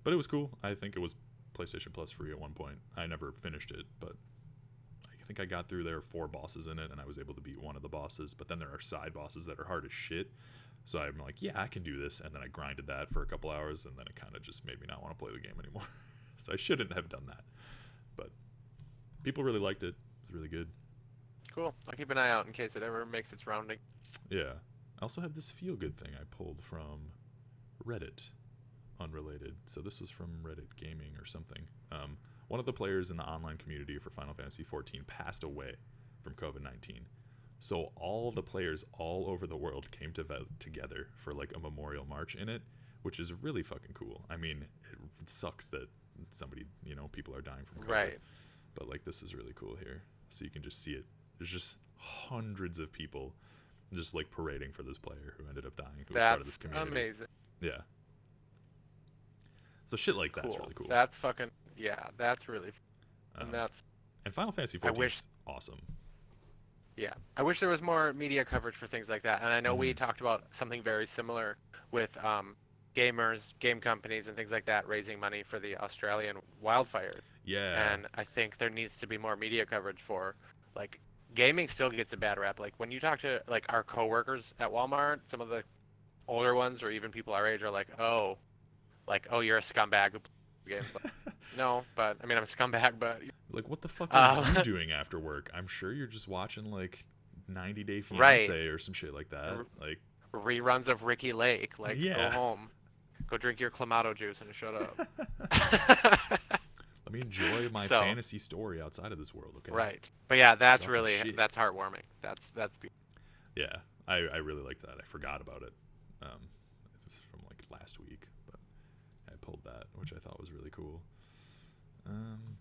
[SPEAKER 1] But it was cool. I think it was PlayStation Plus free at one point. I never finished it, but I think I got through. There are 4 bosses in it, and I was able to beat one of the bosses. But then there are side bosses that are hard as shit. So I'm like, yeah, I can do this. And then I grinded that for a couple hours, and then it kind of just made me not want to play the game anymore. So I shouldn't have done that. But people really liked it. It was really good.
[SPEAKER 2] Cool. I'll keep an eye out in case it ever makes its rounding.
[SPEAKER 1] Yeah. I also have this feel-good thing I pulled from Reddit. Unrelated. So this was from Reddit Gaming or something. One of the players in the online community for Final Fantasy XIV passed away from COVID-19. So all the players all over the world came together for like a memorial march in it, which is really fucking cool. I mean, it sucks that somebody, people are dying from COVID.
[SPEAKER 2] Right.
[SPEAKER 1] But like, this is really cool here. So you can just see it. There's just hundreds of people just like parading for this player who ended up dying, who was part of this community.
[SPEAKER 2] That's amazing.
[SPEAKER 1] Yeah. So shit like that's really cool.
[SPEAKER 2] That's fucking, yeah, that's really,
[SPEAKER 1] and Final Fantasy XIV is awesome.
[SPEAKER 2] Yeah, I wish there was more media coverage for things like that. And I know we talked about something very similar with gamers, game companies, and things like that raising money for the Australian wildfires.
[SPEAKER 1] Yeah.
[SPEAKER 2] And I think there needs to be more media coverage for, like, gaming still gets a bad rap. Like, when you talk to, like, our coworkers at Walmart, some of the older ones or even people our age are like, oh, you're a scumbag who plays games. Like, no, but, I mean, I'm a scumbag, but...
[SPEAKER 1] Like, what the fuck are you doing after work? I'm sure you're just watching, like, 90 Day Fiancé or some shit like that. Like
[SPEAKER 2] reruns of Ricky Lake. Like, go home. Go drink your Clamato juice and shut up.
[SPEAKER 1] Let me enjoy my fantasy story outside of this world, okay?
[SPEAKER 2] Right. But yeah, that's really, that's heartwarming. That's beautiful.
[SPEAKER 1] Yeah, I really liked that. I forgot about it. This is from, like, last week, but I pulled that, which I thought was really cool.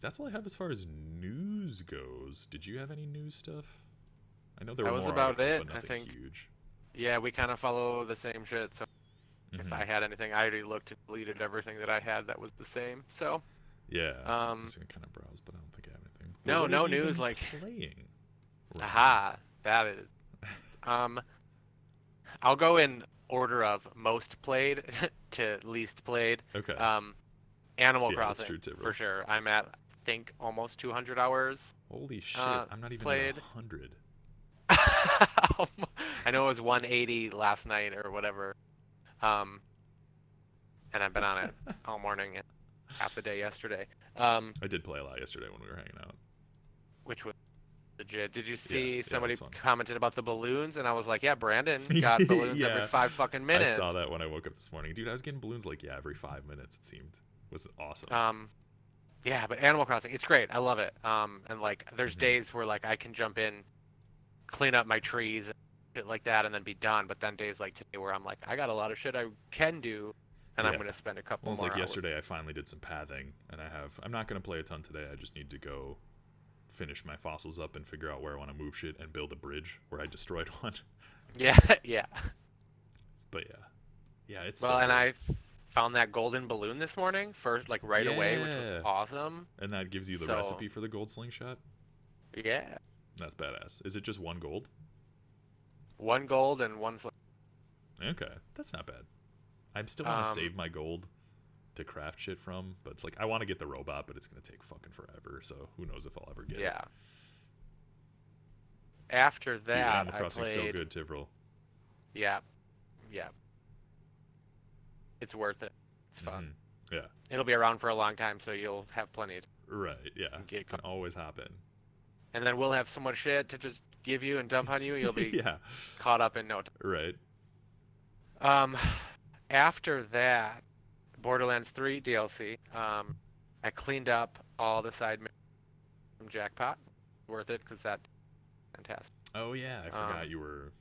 [SPEAKER 1] That's all I have as far as news goes. Did you have any news stuff? I know there were more
[SPEAKER 2] about
[SPEAKER 1] articles,
[SPEAKER 2] it.
[SPEAKER 1] but nothing
[SPEAKER 2] I think
[SPEAKER 1] huge.
[SPEAKER 2] Yeah, we kind of follow the same shit. So if I had anything, I already looked and deleted everything that I had that was the same. So
[SPEAKER 1] yeah, I'm just gonna kind of browse, but I don't think I have anything.
[SPEAKER 2] No, no news like
[SPEAKER 1] playing.
[SPEAKER 2] Aha, that is. I'll go in order of most played to least played.
[SPEAKER 1] Okay.
[SPEAKER 2] Animal Crossing for sure. I'm at, I think, almost 200 hours.
[SPEAKER 1] Holy shit! I'm not even
[SPEAKER 2] played.
[SPEAKER 1] at 100.
[SPEAKER 2] I know it was 180 last night or whatever. And I've been on it all morning and half the day yesterday.
[SPEAKER 1] I did play a lot yesterday when we were hanging out.
[SPEAKER 2] Which was legit. Did you see somebody commented about the balloons? And I was like, yeah, Brandon got balloons every 5 fucking minutes.
[SPEAKER 1] I saw that when I woke up this morning. Dude, I was getting balloons like, every 5 minutes, it seemed. It was awesome.
[SPEAKER 2] Yeah, but Animal Crossing, it's great. I love it. And like, there's days where like I can jump in, clean up my trees and shit like that, and then be done. But then days like today where I'm like, I got a lot of shit I can do, and I'm gonna spend a couple more.
[SPEAKER 1] Like yesterday, I finally did some pathing, and I'm not gonna play a ton today. I just need to go finish my fossils up and figure out where I want to move shit and build a bridge where I destroyed one.
[SPEAKER 2] Yeah.
[SPEAKER 1] But yeah, it's
[SPEAKER 2] well, and I found that golden balloon this morning first, like right away, which was awesome.
[SPEAKER 1] And that gives you the recipe for the gold slingshot.
[SPEAKER 2] Yeah,
[SPEAKER 1] that's badass. Is it just 1 gold?
[SPEAKER 2] 1 gold and 1
[SPEAKER 1] Okay, that's not bad. I'm still want to save my gold to craft shit from. But it's like I want to get the robot, but it's gonna take fucking forever. So who knows if I'll ever get it.
[SPEAKER 2] Yeah. After
[SPEAKER 1] Dude,
[SPEAKER 2] that,
[SPEAKER 1] Animal
[SPEAKER 2] I
[SPEAKER 1] Crossing's so
[SPEAKER 2] played.
[SPEAKER 1] good, Tivril.
[SPEAKER 2] Yeah, yeah, it's worth it. It's fun.
[SPEAKER 1] Yeah.
[SPEAKER 2] It'll be around for a long time, so you'll have plenty to
[SPEAKER 1] Right. Yeah.
[SPEAKER 2] get.
[SPEAKER 1] Can always hop in.
[SPEAKER 2] And then we'll have so much shit to just give you and dump on you. You'll be
[SPEAKER 1] Yeah.
[SPEAKER 2] caught up in no
[SPEAKER 1] Right.
[SPEAKER 2] time. After that, Borderlands 3 DLC. I cleaned up all the side missions from Jackpot. Worth it because that's fantastic.
[SPEAKER 1] Oh yeah, I forgot you were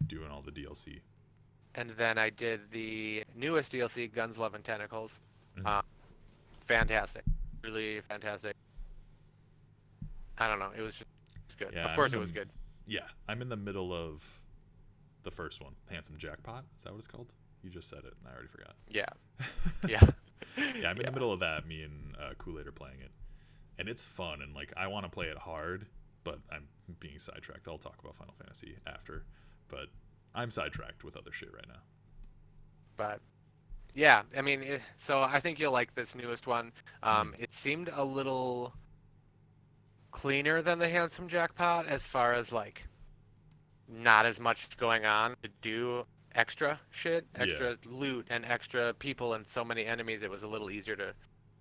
[SPEAKER 1] doing all the DLC.
[SPEAKER 2] And then I did the newest DLC, Guns, Love, and Tentacles.
[SPEAKER 1] Mhm.
[SPEAKER 2] Fantastic, really fantastic. I don't know, it was just good.
[SPEAKER 1] Yeah,
[SPEAKER 2] Of course, it was good.
[SPEAKER 1] Yeah, I'm in the middle of the first one, Handsome Jackpot. Is that what it's called? You just said it, and I already forgot.
[SPEAKER 2] Yeah, yeah,
[SPEAKER 1] Yeah, I'm in
[SPEAKER 2] yeah.
[SPEAKER 1] the middle of that. Me and Kool-Aid are playing it, and it's fun. And like, I want to play it hard, but I'm being sidetracked. I'll talk about Final Fantasy after, but I'm sidetracked with other shit right now.
[SPEAKER 2] But yeah, I mean, so I think you'll like this newest one.
[SPEAKER 1] Mhm.
[SPEAKER 2] It seemed a little cleaner than the Handsome Jackpot as far as like not as much going on to do extra shit,
[SPEAKER 1] Yeah.
[SPEAKER 2] extra loot, and extra people and so many enemies. It was a little easier to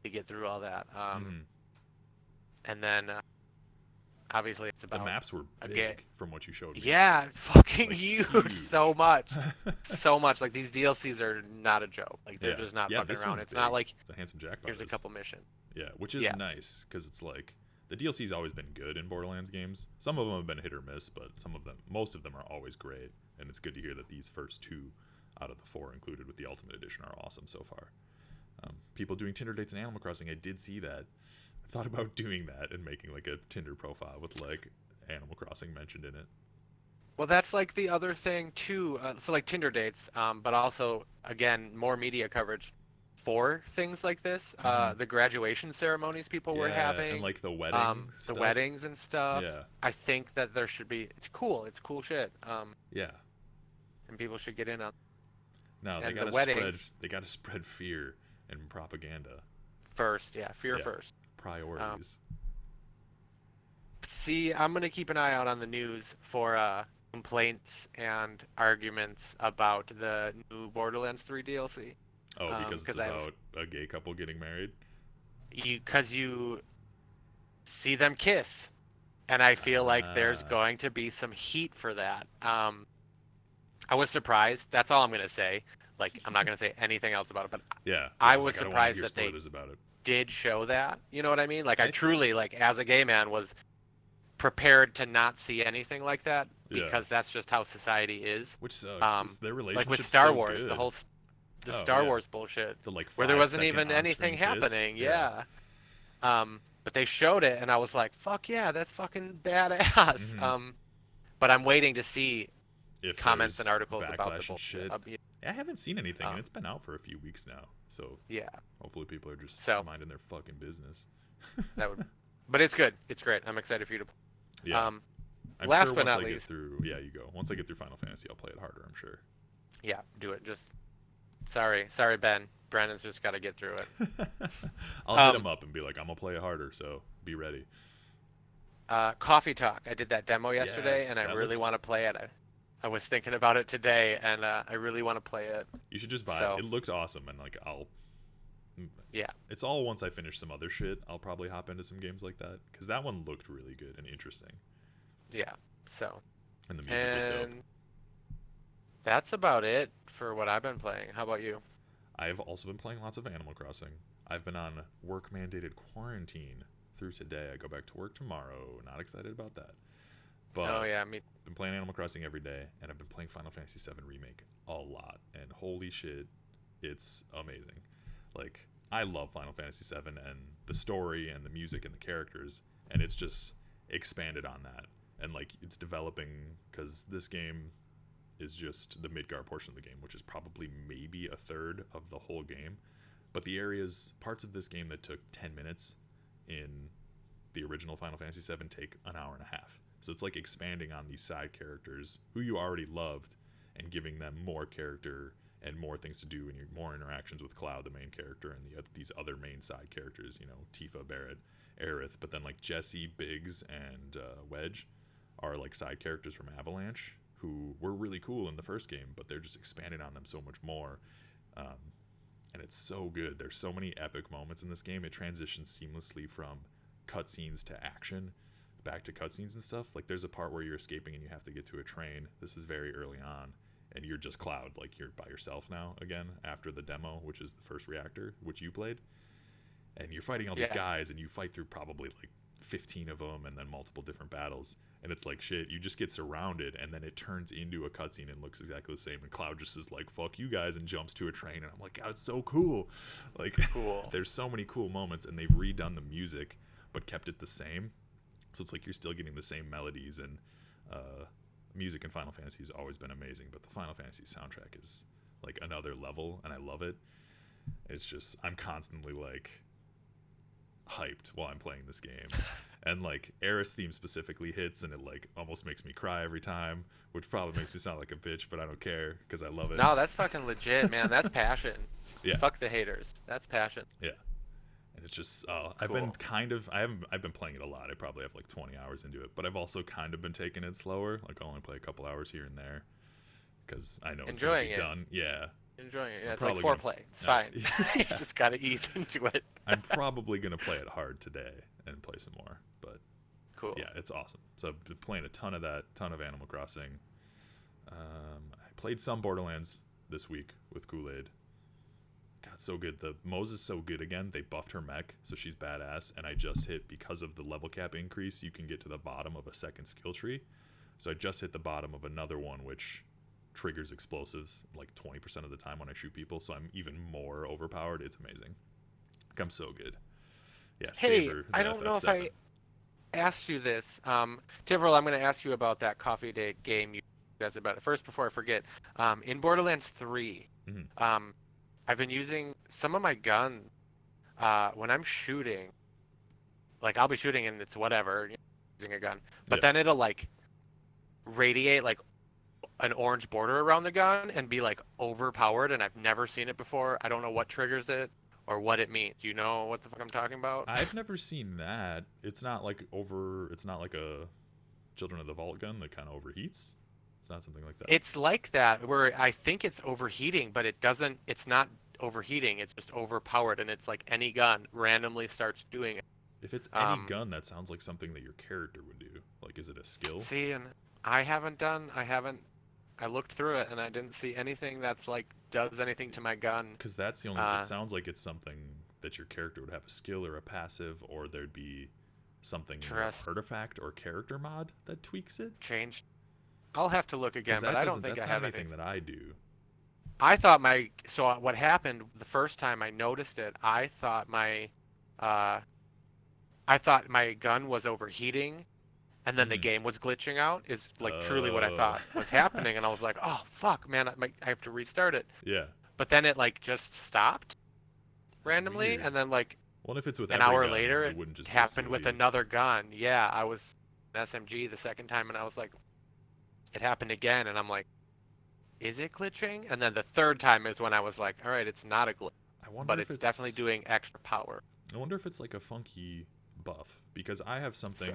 [SPEAKER 2] get through all that.
[SPEAKER 1] Mhm.
[SPEAKER 2] And then obviously it's
[SPEAKER 1] The
[SPEAKER 2] about
[SPEAKER 1] maps were
[SPEAKER 2] again.
[SPEAKER 1] big from what you showed me.
[SPEAKER 2] Yeah, it's fucking
[SPEAKER 1] Like
[SPEAKER 2] huge,
[SPEAKER 1] huge.
[SPEAKER 2] so much, so much. Like these DLCs are not a joke. Like they're
[SPEAKER 1] Yeah.
[SPEAKER 2] just not
[SPEAKER 1] Yeah,
[SPEAKER 2] fucking
[SPEAKER 1] this
[SPEAKER 2] around.
[SPEAKER 1] one's
[SPEAKER 2] It's not
[SPEAKER 1] big.
[SPEAKER 2] like
[SPEAKER 1] The Handsome Jackpot
[SPEAKER 2] here's a
[SPEAKER 1] is.
[SPEAKER 2] couple missions.
[SPEAKER 1] Yeah, which is
[SPEAKER 2] Yeah.
[SPEAKER 1] nice because it's like the DLC's always been good in Borderlands games. Some of them have been hit or miss, but most of them are always great. And it's good to hear that these first two out of the four included with the Ultimate Edition are awesome so far. People doing Tinder dates in Animal Crossing, I did see that. I thought about doing that and making like a Tinder profile with like Animal Crossing mentioned in it.
[SPEAKER 2] Well, that's like the other thing too. So like Tinder dates, but also again more media coverage for things like this.
[SPEAKER 1] Mhm.
[SPEAKER 2] The graduation ceremonies people were
[SPEAKER 1] Yeah, and
[SPEAKER 2] having,
[SPEAKER 1] like the wedding
[SPEAKER 2] the
[SPEAKER 1] stuff.
[SPEAKER 2] weddings and stuff.
[SPEAKER 1] Yeah,
[SPEAKER 2] I think that there should be. It's cool. It's cool shit.
[SPEAKER 1] yeah.
[SPEAKER 2] And people should get in on.
[SPEAKER 1] No, they
[SPEAKER 2] And the
[SPEAKER 1] gotta spread.
[SPEAKER 2] weddings
[SPEAKER 1] They gotta spread fear and propaganda.
[SPEAKER 2] first. Yeah, fear
[SPEAKER 1] Yeah,
[SPEAKER 2] first.
[SPEAKER 1] priorities.
[SPEAKER 2] See, I'm gonna keep an eye out on the news for complaints and arguments about the new Borderlands 3 DLC.
[SPEAKER 1] Oh, because it's
[SPEAKER 2] 'Cause I have
[SPEAKER 1] about a gay couple getting married.
[SPEAKER 2] because you see them kiss, and I feel like there's
[SPEAKER 1] Ah,
[SPEAKER 2] going to be some heat for that. I was surprised. That's all I'm gonna say. Like, I'm not gonna say anything else about it, but
[SPEAKER 1] yeah.
[SPEAKER 2] I
[SPEAKER 1] I was
[SPEAKER 2] was
[SPEAKER 1] like, I don't want to
[SPEAKER 2] surprised
[SPEAKER 1] hear
[SPEAKER 2] that they
[SPEAKER 1] spoilers about it.
[SPEAKER 2] did show that. You know what I mean? Like, I
[SPEAKER 1] I
[SPEAKER 2] truly, like, as a gay man, was prepared to not see anything like that
[SPEAKER 1] Yeah,
[SPEAKER 2] because that's just how society is.
[SPEAKER 1] which sucks.
[SPEAKER 2] Um,
[SPEAKER 1] Their
[SPEAKER 2] like with
[SPEAKER 1] relationship's
[SPEAKER 2] Star
[SPEAKER 1] so
[SPEAKER 2] Wars,
[SPEAKER 1] good.
[SPEAKER 2] the
[SPEAKER 1] Oh
[SPEAKER 2] Star
[SPEAKER 1] yeah,
[SPEAKER 2] Wars bullshit,
[SPEAKER 1] the like
[SPEAKER 2] where there wasn't
[SPEAKER 1] 5 second
[SPEAKER 2] even anything
[SPEAKER 1] on-screen kiss.
[SPEAKER 2] happening.
[SPEAKER 1] Yeah.
[SPEAKER 2] Yeah. But they showed it, and I was like, "Fuck yeah, that's fucking badass."
[SPEAKER 1] Hmm.
[SPEAKER 2] But I'm waiting to see
[SPEAKER 1] If
[SPEAKER 2] comments and
[SPEAKER 1] there's
[SPEAKER 2] articles about the
[SPEAKER 1] backlash and
[SPEAKER 2] bullshit.
[SPEAKER 1] shit, I haven't seen anything, and
[SPEAKER 2] Um,
[SPEAKER 1] it's been out for a few weeks now. So
[SPEAKER 2] yeah,
[SPEAKER 1] hopefully people are just
[SPEAKER 2] so
[SPEAKER 1] minding their fucking business.
[SPEAKER 2] that would, but it's good. It's great. I'm excited for you to.
[SPEAKER 1] Yeah,
[SPEAKER 2] Um,
[SPEAKER 1] I'm
[SPEAKER 2] last
[SPEAKER 1] sure
[SPEAKER 2] but
[SPEAKER 1] once
[SPEAKER 2] not
[SPEAKER 1] I get
[SPEAKER 2] least,
[SPEAKER 1] through. Yeah, you go. Once I get through Final Fantasy, I'll play it harder. I'm sure.
[SPEAKER 2] yeah, do it. Just sorry, Ben. Brandon's just got to get through it.
[SPEAKER 1] I'll hit
[SPEAKER 2] Um,
[SPEAKER 1] him up and be like, I'm gonna play it harder, so be ready.
[SPEAKER 2] Coffee Talk. I did that demo yesterday,
[SPEAKER 1] Yes,
[SPEAKER 2] and I
[SPEAKER 1] that
[SPEAKER 2] really
[SPEAKER 1] looked.
[SPEAKER 2] want to play it. I was thinking about it today, and I really want to play it.
[SPEAKER 1] You should just buy
[SPEAKER 2] So
[SPEAKER 1] it. It looked awesome, and like
[SPEAKER 2] yeah,
[SPEAKER 1] it's all once I finish some other shit. I'll probably hop into some games like that because that one looked really good and interesting,
[SPEAKER 2] yeah. So
[SPEAKER 1] and the music was dope.
[SPEAKER 2] and that's about it for what I've been playing. How about you?
[SPEAKER 1] I've also been playing lots of Animal Crossing. I've been on work mandated quarantine through today. I go back to work tomorrow. Not excited about that, but
[SPEAKER 2] Oh yeah, me.
[SPEAKER 1] been playing Animal Crossing every day, and I've been playing Final Fantasy VII Remake a lot. And holy shit, it's amazing. Like, I love Final Fantasy VII and the story and the music and the characters, and it's just expanded on that. And like, it's developing because this game is just the Midgar portion of the game, which is probably maybe a third of the whole game. But the areas, parts of this game that took 10 minutes in the original Final Fantasy VII take an hour and a half. So it's like expanding on these side characters who you already loved and giving them more character and more things to do, and more interactions with Cloud, the main character, and these other main side characters, Tifa, Barrett, Aerith. But then like Jesse, Biggs, and Wedge are like side characters from Avalanche who were really cool in the first game, but they're just expanding on them so much more. And it's so good. There's so many epic moments in this game. It transitions seamlessly from cutscenes to action, back to cutscenes and stuff. Like there's a part where you're escaping and you have to get to a train. This is very early on, and you're just Cloud. Like you're by yourself now again after the demo, which is the first reactor, which you played. And you're fighting all these guys, and you fight through probably like 15 of them, and then multiple different battles. And it's like shit, you just get surrounded, and then it turns into a cutscene and looks exactly the same, and Cloud just is like, fuck you guys, and jumps to a train, and I'm like, God, it's so cool. Like cool. There's so many cool moments, and they've redone the music but kept it the same, so it's like you're still getting the same melodies. And music in Final Fantasy has always been amazing, but the Final Fantasy soundtrack is like another level, and I love it. It's just, I'm constantly like hyped while I'm playing this game. And like Aerith's theme specifically hits, and it like almost makes me cry every time, which probably makes me sound like a bitch, but I don't care because I love it.
[SPEAKER 2] No, that's fucking legit, man. That's passion.
[SPEAKER 1] Yeah.
[SPEAKER 2] Fuck the haters. That's passion.
[SPEAKER 1] Yeah. And it's just
[SPEAKER 2] cool.
[SPEAKER 1] I've been playing it a lot. I probably have like 20 hours into it, but I've also kind of been taking it slower. Like I'll only play a couple hours here and there because I know it's gonna be done. Yeah.
[SPEAKER 2] Enjoying it. Yeah, it's like foreplay. It's fine. You just gotta ease into it.
[SPEAKER 1] I'm probably gonna play it hard today and play some more, but
[SPEAKER 2] cool.
[SPEAKER 1] Yeah, it's awesome. So I've been playing a ton of that, ton of Animal Crossing. I played some Borderlands this week with Kool-Aid. God, so good. The Mose is so good again. They buffed her mech, so she's badass. And I just hit, because of the level cap increase, you can get to the bottom of a second skill tree. So I just hit the bottom of another one, which triggers explosives like 20% of the time when I shoot people, so I'm even more overpowered. It's amazing. Like, I'm so good. Yeah.
[SPEAKER 2] Hey, I don't know if I asked you this. Tivril, I'm going to ask you about that coffee date game you guys about it. First, before I forget, in Borderlands 3, I've been using some of my guns when I'm shooting. Like I'll be shooting and it's whatever, using a gun, but then it'll like radiate like an orange border around the gun and be like overpowered, and I've never seen it before. I don't know what triggers it or what it means. Do you know what the fuck I'm talking about?
[SPEAKER 1] I've never seen that. It's not like a Children of the Vault gun that kind of overheats. It's not something like that.
[SPEAKER 2] It's like that, where I think it's overheating, but it's not overheating, it's just overpowered, and it's like any gun randomly starts doing it.
[SPEAKER 1] If it's any gun, that sounds like something that your character would do. Like, is it a skill?
[SPEAKER 2] See, and I looked through it and I didn't see anything that's like does anything to my gun.
[SPEAKER 1] Because that's the only. It sounds like it's something that your character would have a skill or a passive, or there'd be something in an artifact or character mod that tweaks it.
[SPEAKER 2] Changed. I'll have to look again, but I don't think I have
[SPEAKER 1] anything that I do.
[SPEAKER 2] I thought so what happened the first time I noticed it, I thought my gun was overheating, and then the game was glitching out, is like truly what I thought was happening. And I was like, oh fuck, man, I have to restart it.
[SPEAKER 1] Yeah.
[SPEAKER 2] But then it like just stopped randomly, and then like
[SPEAKER 1] if it's with
[SPEAKER 2] an hour later it happened with another gun. Yeah, I was an SMG the second time, and I was like, it happened again, and I'm like, is it glitching? And then the third time is when I was like, all right, it's not a glitch, but it's definitely doing extra power.
[SPEAKER 1] I wonder if it's like a funky buff, because I have something,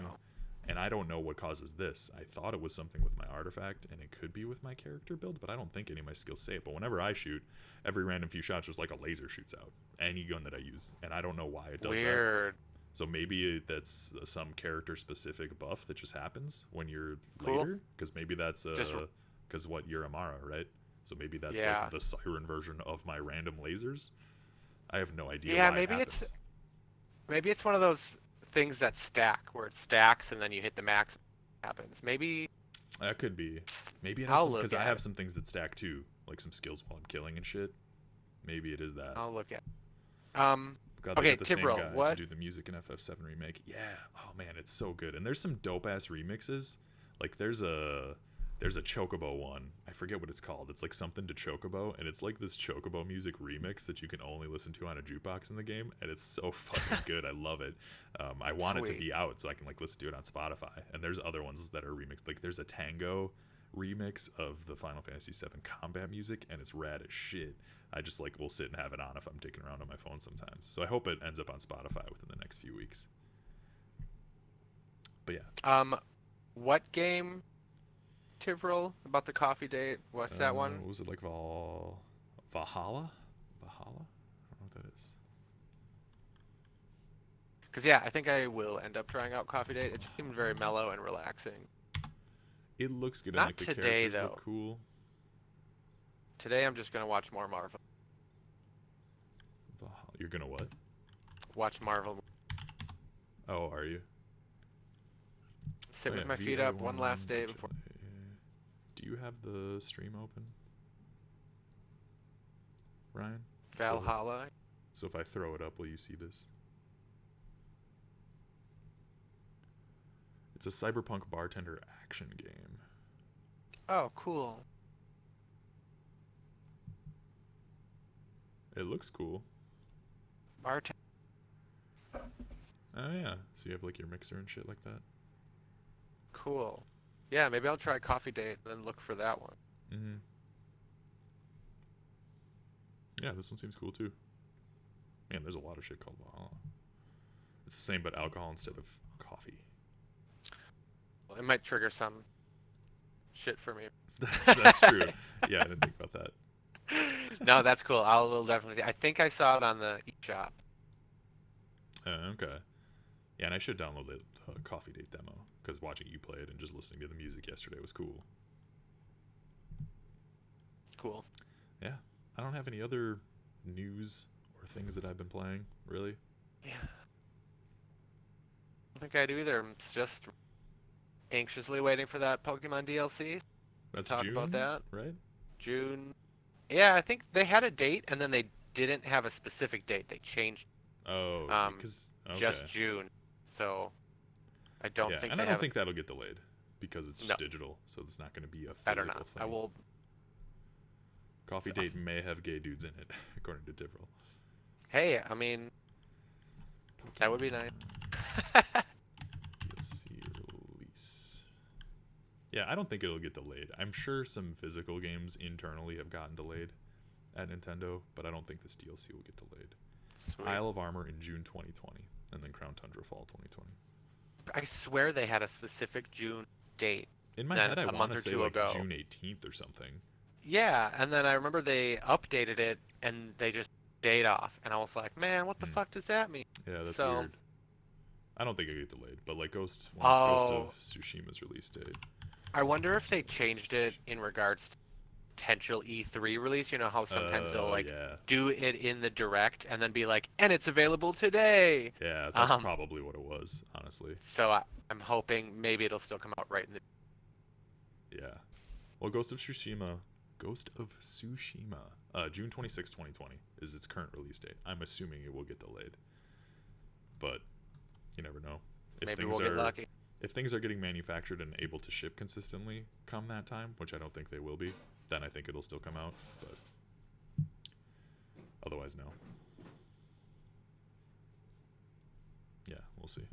[SPEAKER 1] and I don't know what causes this. I thought it was something with my artifact, and it could be with my character build, but I don't think any of my skills say it. But whenever I shoot, every random few shots, just like a laser shoots out any gun that I use, and I don't know why it does that.
[SPEAKER 2] Weird.
[SPEAKER 1] So maybe that's some character-specific buff that just happens when you're later, because maybe that's because you're Amara, right? So maybe that's like the siren version of my random lasers. I have no idea.
[SPEAKER 2] Yeah,
[SPEAKER 1] why
[SPEAKER 2] maybe it's one of those things that stack, where it stacks and then you hit the max. It happens. Maybe
[SPEAKER 1] that could be. Maybe it has because I have some things that stack too, like some skills while I'm killing and shit. Maybe it is that.
[SPEAKER 2] I'll look at.
[SPEAKER 1] Okay, Tivril, what? To do the music in FF7 remake. Yeah. Oh man, it's so good. And there's some dope ass remixes. Like there's a Chocobo one. I forget what it's called. It's like something to Chocobo, and it's like this Chocobo music remix that you can only listen to on a jukebox in the game, and it's so fucking good. I love it. I want it to be out so I can like listen to it on Spotify. And there's other ones that are remixed. Like there's a Tango remix of the Final Fantasy VII combat music, and it's rad as shit. I just like will sit and have it on if I'm dicking around on my phone sometimes. So I hope it ends up on Spotify within the next few weeks. But yeah.
[SPEAKER 2] What game, Tivril, about the coffee date? What's that one?
[SPEAKER 1] What was it, like Valhalla? Valhalla? I don't know what that is.
[SPEAKER 2] Because yeah, I think I will end up trying out Coffee Date. It seemed very mellow and relaxing.
[SPEAKER 1] It looks good.
[SPEAKER 2] Not
[SPEAKER 1] and like the
[SPEAKER 2] today,
[SPEAKER 1] characters
[SPEAKER 2] though.
[SPEAKER 1] look cool.
[SPEAKER 2] Today I'm just gonna watch more Marvel.
[SPEAKER 1] You're gonna what?
[SPEAKER 2] Watch Marvel.
[SPEAKER 1] Oh, are you?
[SPEAKER 2] Sit with my feet up one last day before.
[SPEAKER 1] Do you have the stream open, Ryan?
[SPEAKER 2] Valhalla.
[SPEAKER 1] So if I throw it up, will you see this? It's a cyberpunk bartender action game.
[SPEAKER 2] Oh, cool.
[SPEAKER 1] It looks cool.
[SPEAKER 2] Bartender.
[SPEAKER 1] Oh yeah, so you have like your mixer and shit like that.
[SPEAKER 2] Cool. Yeah, maybe I'll try Coffee Date and then look for that one.
[SPEAKER 1] Mm-hmm. Yeah, this one seems cool too. Man, there's a lot of shit called Valhalla. It's the same but alcohol instead of coffee.
[SPEAKER 2] Well, it might trigger some shit for me.
[SPEAKER 1] That's true. Yeah, I didn't think about that.
[SPEAKER 2] No, that's cool. I will definitely. I think I saw it on the eShop.
[SPEAKER 1] Okay. Yeah, and I should download the Coffee Date demo because watching you play it and just listening to the music yesterday was cool.
[SPEAKER 2] Cool.
[SPEAKER 1] Yeah, I don't have any other news or things that I've been playing, really.
[SPEAKER 2] Yeah. I don't think I do either. I'm just anxiously waiting for that Pokemon DLC.
[SPEAKER 1] That's
[SPEAKER 2] Talk
[SPEAKER 1] June,
[SPEAKER 2] about that.
[SPEAKER 1] right?
[SPEAKER 2] June. Yeah, I think they had a date and then they didn't have a specific date. They changed
[SPEAKER 1] Oh, because
[SPEAKER 2] just June. So I don't think.
[SPEAKER 1] And I don't think that'll get delayed because it's just
[SPEAKER 2] No.
[SPEAKER 1] digital, so it's not going to be a
[SPEAKER 2] Better
[SPEAKER 1] physical
[SPEAKER 2] not.
[SPEAKER 1] thing.
[SPEAKER 2] I will.
[SPEAKER 1] Coffee Date may have gay dudes in it, according to Tivril.
[SPEAKER 2] Hey, I mean, that would be nice.
[SPEAKER 1] DLC release. Yeah, I don't think it'll get delayed. I'm sure some physical games internally have gotten delayed at Nintendo, but I don't think this DLC will get delayed.
[SPEAKER 2] Sweet.
[SPEAKER 1] Isle of Armor in June 2020, and then Crown Tundra fall 2020.
[SPEAKER 2] I swear they had a specific June date.
[SPEAKER 1] In my
[SPEAKER 2] Then
[SPEAKER 1] head, I
[SPEAKER 2] a
[SPEAKER 1] want
[SPEAKER 2] month
[SPEAKER 1] to
[SPEAKER 2] or
[SPEAKER 1] say
[SPEAKER 2] two
[SPEAKER 1] like
[SPEAKER 2] ago.
[SPEAKER 1] June 18th or something.
[SPEAKER 2] Yeah, and then I remember they updated it and they just date off, and I was like, man, what the fuck does that mean?
[SPEAKER 1] Yeah, that's
[SPEAKER 2] So-
[SPEAKER 1] weird. I don't think it'll get delayed, but like Ghost
[SPEAKER 2] Oh.
[SPEAKER 1] of Tsushima's release date.
[SPEAKER 2] I wonder if they changed it in regards to potential E3 release. You know how sometimes they'll like
[SPEAKER 1] yeah.
[SPEAKER 2] do it in the direct and then be like, and it's available today.
[SPEAKER 1] Yeah, that's probably what it was, honestly.
[SPEAKER 2] So I'm hoping maybe it'll still come out right in the.
[SPEAKER 1] Yeah. Well, Ghost of Tsushima, June 26, 2020 is its current release date. I'm assuming it will get delayed, but you never know. If
[SPEAKER 2] Maybe
[SPEAKER 1] things
[SPEAKER 2] we'll get lucky.
[SPEAKER 1] If things are getting manufactured and able to ship consistently come that time, which I don't think they will be, then I think it'll still come out, but otherwise, no. Yeah, we'll see.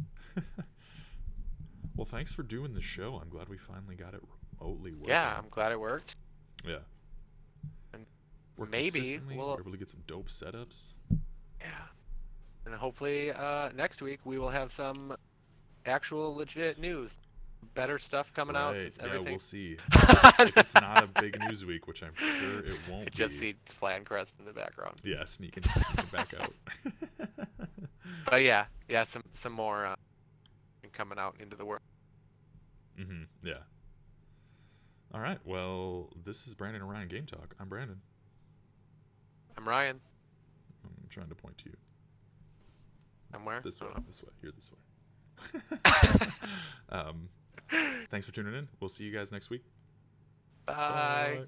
[SPEAKER 1] Well, thanks for doing the show. I'm glad we finally got it remotely working.
[SPEAKER 2] Yeah, I'm glad it worked.
[SPEAKER 1] Yeah.
[SPEAKER 2] And
[SPEAKER 1] We're
[SPEAKER 2] maybe
[SPEAKER 1] consistently
[SPEAKER 2] we'll.
[SPEAKER 1] able to get some dope setups.
[SPEAKER 2] Yeah. And hopefully next week we will have some actual legit news. Better stuff coming out since everything.
[SPEAKER 1] Yeah, we'll see. If it's not a big news week, which I'm sure it won't be.
[SPEAKER 2] Just see Flancrest in the background.
[SPEAKER 1] Yeah, sneaking back out.
[SPEAKER 2] But yeah, some more coming out into the world.
[SPEAKER 1] Yeah. All right. Well, this is Brandon and Ryan Game Talk. I'm Brandon.
[SPEAKER 2] I'm Ryan.
[SPEAKER 1] I'm trying to point to you.
[SPEAKER 2] I'm where?
[SPEAKER 1] This way. This way. You're this way. Thanks for tuning in. We'll see you guys next week.
[SPEAKER 2] Bye.
[SPEAKER 1] Bye.